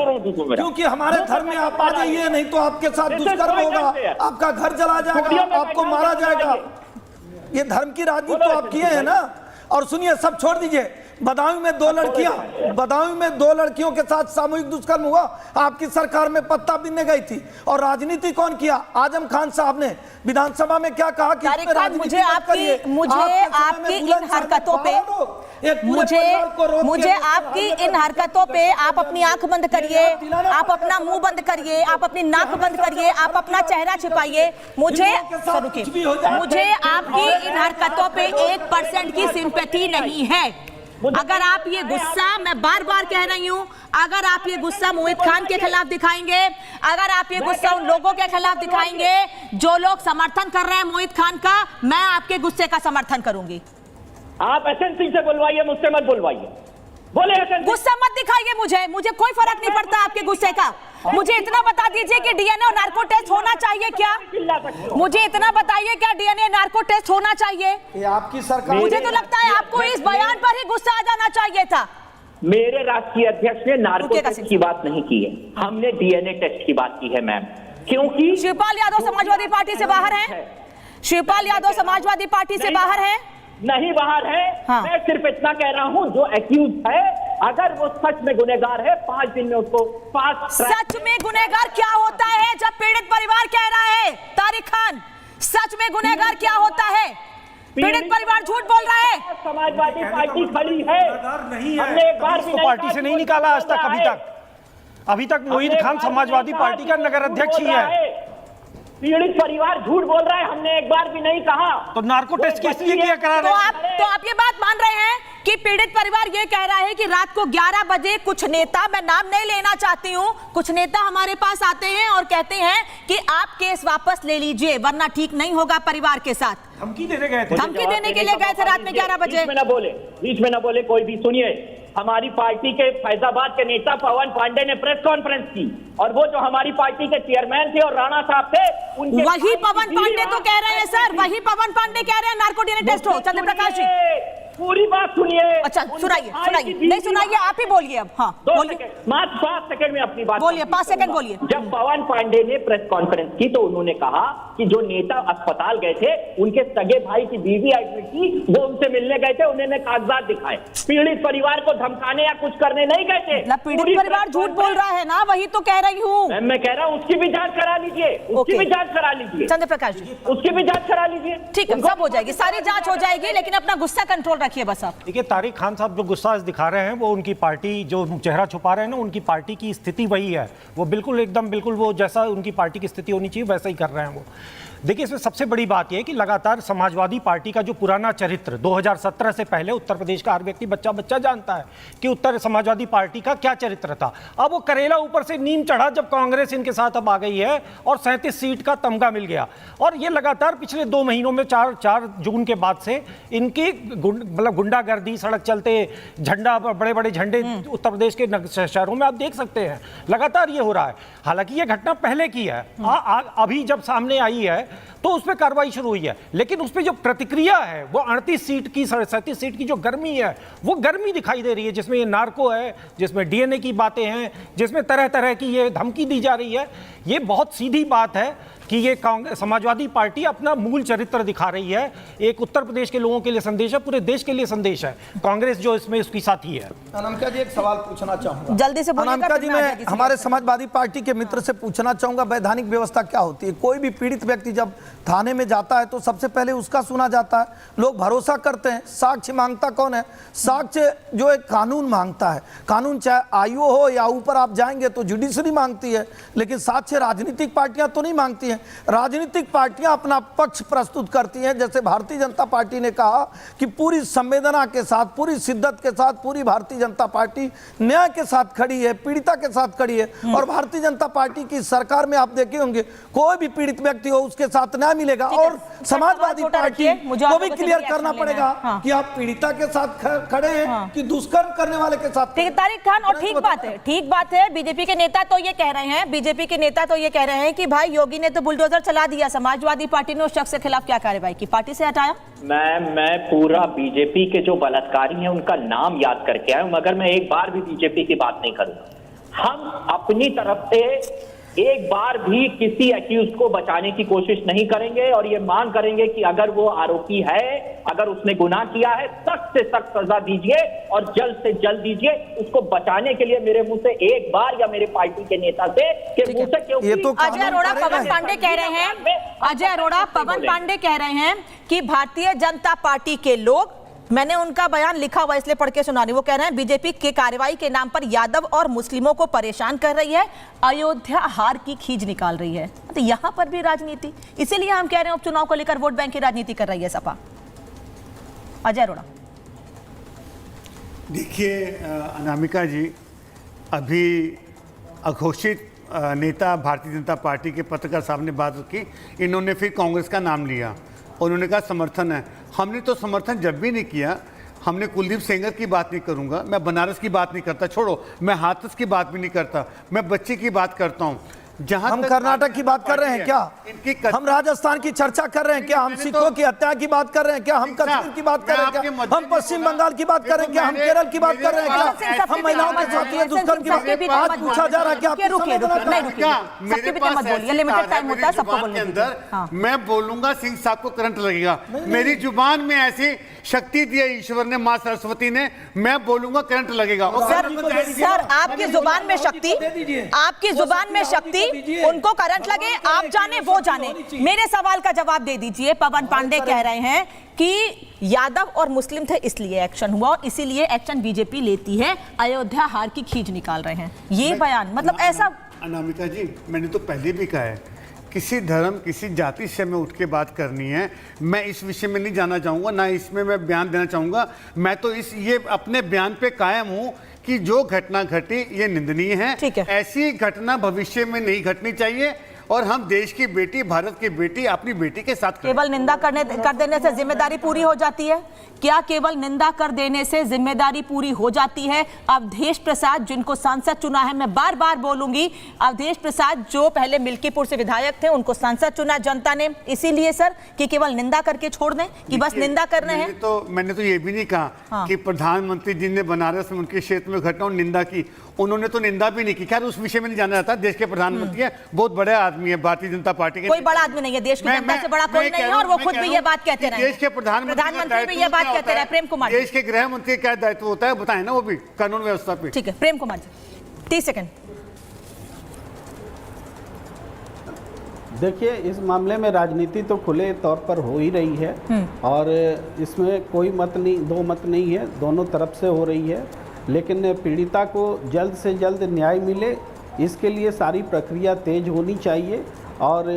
क्योंकि हमारे धर्म में आप आ जाइए, नहीं तो आपके साथ दुष्कर्म होगा, आपका घर जला जाएगा, आपको मारा जाएगा। ये धर्म की राजनीति तो आप किए हैं ना। और सुनिए, सब छोड़ दीजिए, बदायूं में दो लड़कियों के साथ सामूहिक दुष्कर्म हुआ, आपकी सरकार में पत्ता बीनने गई थी। और राजनीति कौन किया? आजम खान साहब ने विधानसभा में क्या कहा कि मुझे आपकी इन हरकतों पे मुझे आपकी इन हरकतों पे आप अपनी आंख बंद करिए, आप अपना मुंह बंद करिए, आप अपनी नाक बंद करिए, आप अपना चेहरा छिपाइए। मुझे आपकी इन हरकतों पे 1% की सिंपैथी नहीं है। अगर आप ये गुस्सा, मैं बार बार कह रही हूं, अगर आप ये गुस्सा मोहित खान के खिलाफ दिखाएंगे, अगर आप ये गुस्सा उन लोगों के खिलाफ दिखाएंगे जो लोग समर्थन कर रहे हैं मोहित खान का, मैं आपके गुस्से का समर्थन करूंगी। आप एसएन सिंह से बुलवाइए, मुझसे मत बुलवाइए। बोले गुस्सा मत दिखाइए, मुझे कोई फर्क नहीं पड़ता आपके गुस्से का। मुझे इतना बता दीजिए कि डीएनए और नार्को टेस्ट होना चाहिए क्या? मुझे इतना बताइए, क्या डीएनए नार्को टेस्ट होना चाहिए? ये आपकी सरकार। मुझे तो लगता है आपको इस बयान पर ही गुस्सा आ जाना चाहिए था। मेरे राष्ट्रीय अध्यक्ष ने नार्को टेस्ट की बात नहीं की है, हमने डीएनए टेस्ट की बात की है मैम। क्योंकि शिवपाल यादव समाजवादी पार्टी से बाहर है, शिवपाल यादव समाजवादी पार्टी से बाहर है। नहीं बाहर है। हाँ। मैं सिर्फ इतना कह रहा हूं, जो एक्यूज है अगर वो सच में गुनहगार है, 5 दिन में उसको सच में गुनहगार क्या होता है? जब पीड़ित परिवार कह रहा है, तारिक खान, सच में गुनहगार क्या होता है? पीड़ित परिवार झूठ बोल रहा है। समाजवादी पार्टी खड़ी है, हमने एक बार भी पार्टी से नहीं निकाला आज तक। अभी तक मोहित खान समाजवादी पार्टी का नगर अध्यक्ष ही है। पीड़ित परिवार झूठ बोल रहा है, हमने एक बार भी नहीं कहा। तो नार्को टेस्ट किस लिए किया करा रहे हैं? तो आप ये बात मान रहे हैं कि पीड़ित परिवार ये कह रहा है कि रात को 11 बजे कुछ नेता, मैं नाम नहीं लेना चाहती हूँ, कुछ नेता हमारे पास आते हैं और कहते हैं कि आप केस वापस ले लीजिए वरना ठीक नहीं होगा परिवार के साथ। धमकी देने गए थे, धमकी देने के लिए गए थे रात में 11 बजे। बीच में ना बोले कोई भी। सुनिए, हमारी पार्टी के फैजाबाद के नेता पवन पांडे ने प्रेस कॉन्फ्रेंस की, और वो जो हमारी पार्टी के चेयरमैन थे और राणा साहब थे, उनके वही पवन पांडे तो कह रहे हैं सर, वही पवन पांडे कह रहे हैं नार्को डीएनए टेस्ट हो। चंद्र प्रकाश जी, पूरी बात सुनिए। अच्छा सुनाइए, नहीं सुनाइए, आप ही बोलिए अब। हाँ बोलिए, मात्र 5 सेकंड में अपनी बात बोलिए, 5 सेकंड बोलिए। जब पवन पांडे ने प्रेस कॉन्फ्रेंस की तो उन्होंने कहा कि जो नेता अस्पताल गए थे, उनके सगे भाई की बीवी एडमिट थी, वो उनसे मिलने गए थे, उन्होंने कागजात दिखाए। पीड़ित परिवार को धमकाने या कुछ करने नहीं गए थे। पीड़ित परिवार झूठ बोल रहा है ना, वही तो कह रही हूँ। मैं कह रहा हूँ उसकी भी जांच करा लीजिए, उसकी भी जांच करा लीजिए। चंद्र प्रकाश जी, उसकी भी जांच करा लीजिए। ठीक है, सब हो जाएगी, सारी जांच हो जाएगी, लेकिन अपना गुस्सा कंट्रोल रखिए बस आप। देखिए, तारिक खान साहब जो गुस्सा दिखा रहे हैं, वो उनकी पार्टी जो चेहरा छुपा रहे हैं ना, उनकी पार्टी की स्थिति वही है। वो बिल्कुल बिल्कुल वो जैसा उनकी पार्टी की स्थिति होनी चाहिए वैसा ही कर रहे हैं वो। देखिए, इसमें सबसे बड़ी बात यह है कि लगातार समाजवादी पार्टी का जो पुराना चरित्र 2017 से पहले उत्तर प्रदेश का हर व्यक्ति बच्चा जानता है कि उत्तर समाजवादी पार्टी का क्या चरित्र था। अब वो करेला ऊपर से नीम चढ़ा जब कांग्रेस इनके साथ अब आ गई है और 37 सीट का तमगा मिल गया। और ये लगातार पिछले 2 महीनों में 4 जून के बाद से इनकी मतलब गुंडागर्दी, सड़क चलते झंडा, बड़े बड़े झंडे उत्तर प्रदेश के शहरों में आप देख सकते हैं, लगातार ये हो रहा है। हालांकि ये घटना पहले की है, अभी जब सामने आई है तो उस पर कार्रवाई शुरू हुई है, लेकिन उस पर जो प्रतिक्रिया है वो 38 सीट की 37 सीट की जो गर्मी है वो गर्मी दिखाई दे रही है, जिसमें ये नार्को है, जिसमें डीएनए की बातें हैं, जिसमें तरह तरह की ये धमकी दी जा रही है। ये बहुत सीधी बात है कि ये कांग्रेस समाजवादी पार्टी अपना मूल चरित्र दिखा रही है। एक उत्तर प्रदेश के लोगों के लिए संदेश है, पूरे देश के लिए संदेश है। कांग्रेस जो इसमें उसकी साथी है। अनामिका जी, एक सवाल पूछना चाहूंगा जल्दी से बोलिएगा। अनामिका जी, मैं हमारे समाजवादी पार्टी के मित्र से पूछना चाहूंगा, वैधानिक व्यवस्था क्या होती है? कोई भी पीड़ित व्यक्ति जब थाने में जाता है तो सबसे पहले उसका सुना जाता है, लोग भरोसा करते हैं। साक्ष्य मांगता कौन है? साक्ष्य जो एक कानून मांगता है। कानून चाहे आयु हो या ऊपर आप जाएंगे तो जुडिशरी मांगती है, लेकिन साक्ष्य राजनीतिक पार्टियां तो नहीं मांगती हैं। राजनीतिक पार्टियां अपना पक्ष प्रस्तुत करती हैं। जैसे भारतीय जनता पार्टी ने कहा कि पूरी संवेदना के साथ, पूरी शिद्दत के साथ पूरी भारतीय जनता पार्टी न्याय के साथ खड़ी है, पीड़िता के साथ खड़ी है। और भारतीय जनता पार्टी की सरकार में आप देखे होंगे कोई भी पीड़ित व्यक्ति हो उसके साथ न्याय मिलेगा। और समाजवादी पार्टी को भी क्लियर करना पड़ेगा कि आप पीड़िता के साथ खड़े हैं कि दुष्कर्म करने वाले के साथ। तारिक खान, और ठीक बात है। बीजेपी के नेता तो ये कह रहे हैं कि भाई योगी ने तो बुलडोजर चला दिया, समाजवादी पार्टी ने उस शख्स के खिलाफ क्या कार्रवाई की, पार्टी से हटाया? मैं पूरा बीजेपी के जो बलात्कारी हैं उनका नाम याद करके आया हूं, मगर मैं एक बार भी बीजेपी की बात नहीं करूंगा। हम अपनी तरफ से एक बार भी किसी एक्यूज को बचाने की कोशिश नहीं करेंगे और ये मांग करेंगे कि अगर वो आरोपी है, अगर उसने गुनाह किया है, सख्त से सख्त सजा दीजिए और जल्द से जल्द दीजिए। उसको बचाने के लिए मेरे मुंह से एक बार या मेरे पार्टी के नेता से के मुंह से, क्योंकि अजय अरोड़ा पवन पांडे कह रहे हैं कि भारतीय जनता पार्टी के लोग, मैंने उनका बयान लिखा हुआ इसलिए पढ़ के सुना रही, वो कह रहे हैं बीजेपी के कार्रवाई के नाम पर यादव और मुस्लिमों को परेशान कर रही है, अयोध्या हार की खींच निकाल रही है। तो यहां पर भी राजनीति, इसीलिए हम कह रहे हैं उपचुनाव को लेकर वोट बैंक की राजनीति कर रही है सपा। अजय अरोड़ा, देखिए अनामिका जी, अभी अघोषित नेता भारतीय जनता पार्टी के पत्रकार साहब ने बात रखी, इन्होंने फिर कांग्रेस का नाम लिया और उन्होंने कहा समर्थन है। हमने तो समर्थन जब भी नहीं किया। हमने कुलदीप सेंगर की बात नहीं करूंगा, मैं बनारस की बात नहीं करता, छोड़ो, मैं हाथरस की बात भी नहीं करता, मैं बच्चे की बात करता हूं। जहां हम कर्नाटक की बात कर रहे हैं क्या? हम राजस्थान की चर्चा कर रहे हैं क्या? हम सिखों की हत्या की बात कर रहे हैं क्या? हम कश्मीर की बात कर रहे हैं क्या? हम पश्चिम बंगाल की बात कर रहे हैं क्या? हम केरल की बात कर रहे हैं क्या? हम महिलाओं के साथ ये दुष्कर्म की बात आज पूछा जा रहा है क्या? मैं बोलूंगा सिंह साहब को करंट लगेगा। मेरी जुबान में ऐसी शक्ति दी है ईश्वर ने, माँ सरस्वती ने, मैं बोलूंगा करंट लगेगा। सर आपकी जुबान में शक्ति, आपकी जुबान में शक्ति, उनको करंट लगे, आप जाने वो जाने। मेरे सवाल का जवाब दे दीजिए। पवन पांडे कह रहे हैं कि यादव और मुस्लिम थे इसलिए एक्शन हुआ और इसीलिए एक्शन बीजेपी लेती है, अयोध्या हार की खींच निकाल रहे हैं। ये बयान मतलब ऐसा। अनामिका जी, मैंने तो पहले भी कहा है, किसी धर्म किसी जाति से मैं उठ के बात करनी है, मैं इस विषय में नहीं जाना चाहूँगा, ना इसमें मैं बयान देना चाहूँगा। मैं तो ये अपने बयान पे कायम हूँ कि जो घटना घटी ये निंदनीय है। ऐसी घटना भविष्य में नहीं घटनी चाहिए और हम देश की बेटी, भारत की बेटी, अपनी बेटी के साथ केवल निंदा कर देने से जिम्मेदारी पूरी हो जाती है क्या? केवल निंदा कर देने से जिम्मेदारी पूरी हो जाती है? अवधेश प्रसाद जिनको सांसद चुना है, मैं बार बार बोलूंगी, अवधेश प्रसाद जो पहले मिल्कीपुर से विधायक थे, उनको सांसद चुना जनता ने, इसीलिए सर कि केवल निंदा करके छोड़ दें कि बस निंदा कर रहे हैं? मैंने तो ये भी नहीं कहा कि प्रधानमंत्री जी ने बनारस में उनके क्षेत्र में घटनाओं निंदा की, उन्होंने तो निंदा भी नहीं की। खैर उस विषय में नहीं जाना चाहता। देश के प्रधानमंत्री है, बहुत बड़े आदमी है भारतीय जनता पार्टी के। कोई बड़ा आदमी नहीं है, देश की जनता से बड़ा कोई नहीं है और वो खुद भी ये बात कहते रहे। देश के प्रधानमंत्री भी ये बात कहते रहे। प्रेम कुमार, देश के गृह मंत्री क्या दायित्व होता है बताएं ना, वो भी कानून व्यवस्था पे। ठीक है प्रेम कुमार जी, 30 सेकंड। देखिए, इस मामले में राजनीति तो खुले तौर पर हो ही रही है और इसमें कोई मत नहीं, दो मत नहीं है, दोनों तरफ से हो रही है। लेकिन पीड़िता को जल्द से जल्द न्याय मिले, इसके लिए सारी प्रक्रिया तेज होनी चाहिए। और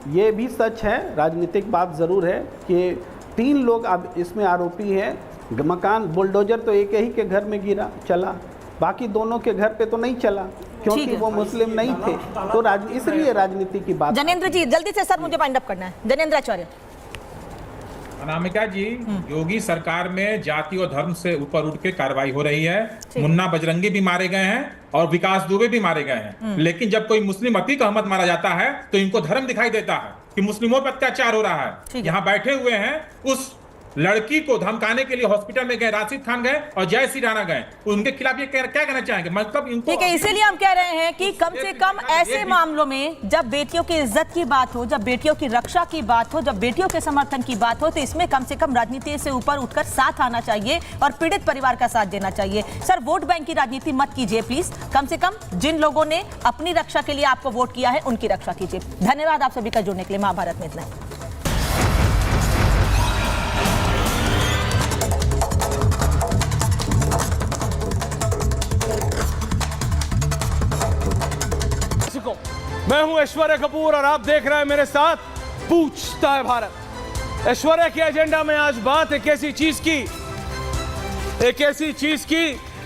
ये भी सच है, राजनीतिक बात ज़रूर है कि 3 लोग अब इसमें आरोपी हैं। मकान बुलडोजर तो एक ही के घर में गिरा चला, बाकी दोनों के घर पे तो नहीं चला क्योंकि वो मुस्लिम नहीं थे। तो इसलिए राजनीति की बात। जनेंद्र जी जल्दी से, सर मुझे वाइंड अप करना है। जनेंद्र आचार्य, अनामिका जी, योगी सरकार में जाति और धर्म से ऊपर उठ के कार्रवाई हो रही है। मुन्ना बजरंगी भी मारे गए हैं और विकास दुबे भी मारे गए हैं, लेकिन जब कोई मुस्लिम अतीक अहमद मारा जाता है तो इनको धर्म दिखाई देता है कि मुस्लिमों पर अत्याचार हो रहा है। यहाँ बैठे हुए हैं, उस लड़की को धमकाने के लिए हॉस्पिटल में गए, राशिद खान गए और जय श्री राणा गए, उनके खिलाफ ये क्या कहना चाहेंगे? मतलब इनको ठीक है, इसीलिए हम कह रहे हैं कि कम से कम ऐसे मामलों में जब बेटियों की इज्जत की बात हो, जब बेटियों की रक्षा की बात हो, जब बेटियों के समर्थन की बात हो, तो इसमें कम से कम राजनीति से ऊपर उठकर साथ आना चाहिए और पीड़ित परिवार का साथ देना चाहिए। सर, वोट बैंक की राजनीति मत कीजिए प्लीज। कम से कम जिन लोगों ने अपनी रक्षा के लिए आपको वोट किया है उनकी रक्षा कीजिए। धन्यवाद आप सभी का जुड़ने के लिए। महाभारत में इतना ही। मैं हूं ऐश्वर्या कपूर और आप देख रहे हैं मेरे साथ पूछता है भारत। ऐश्वर्या के एजेंडा में आज बात एक ऐसी चीज की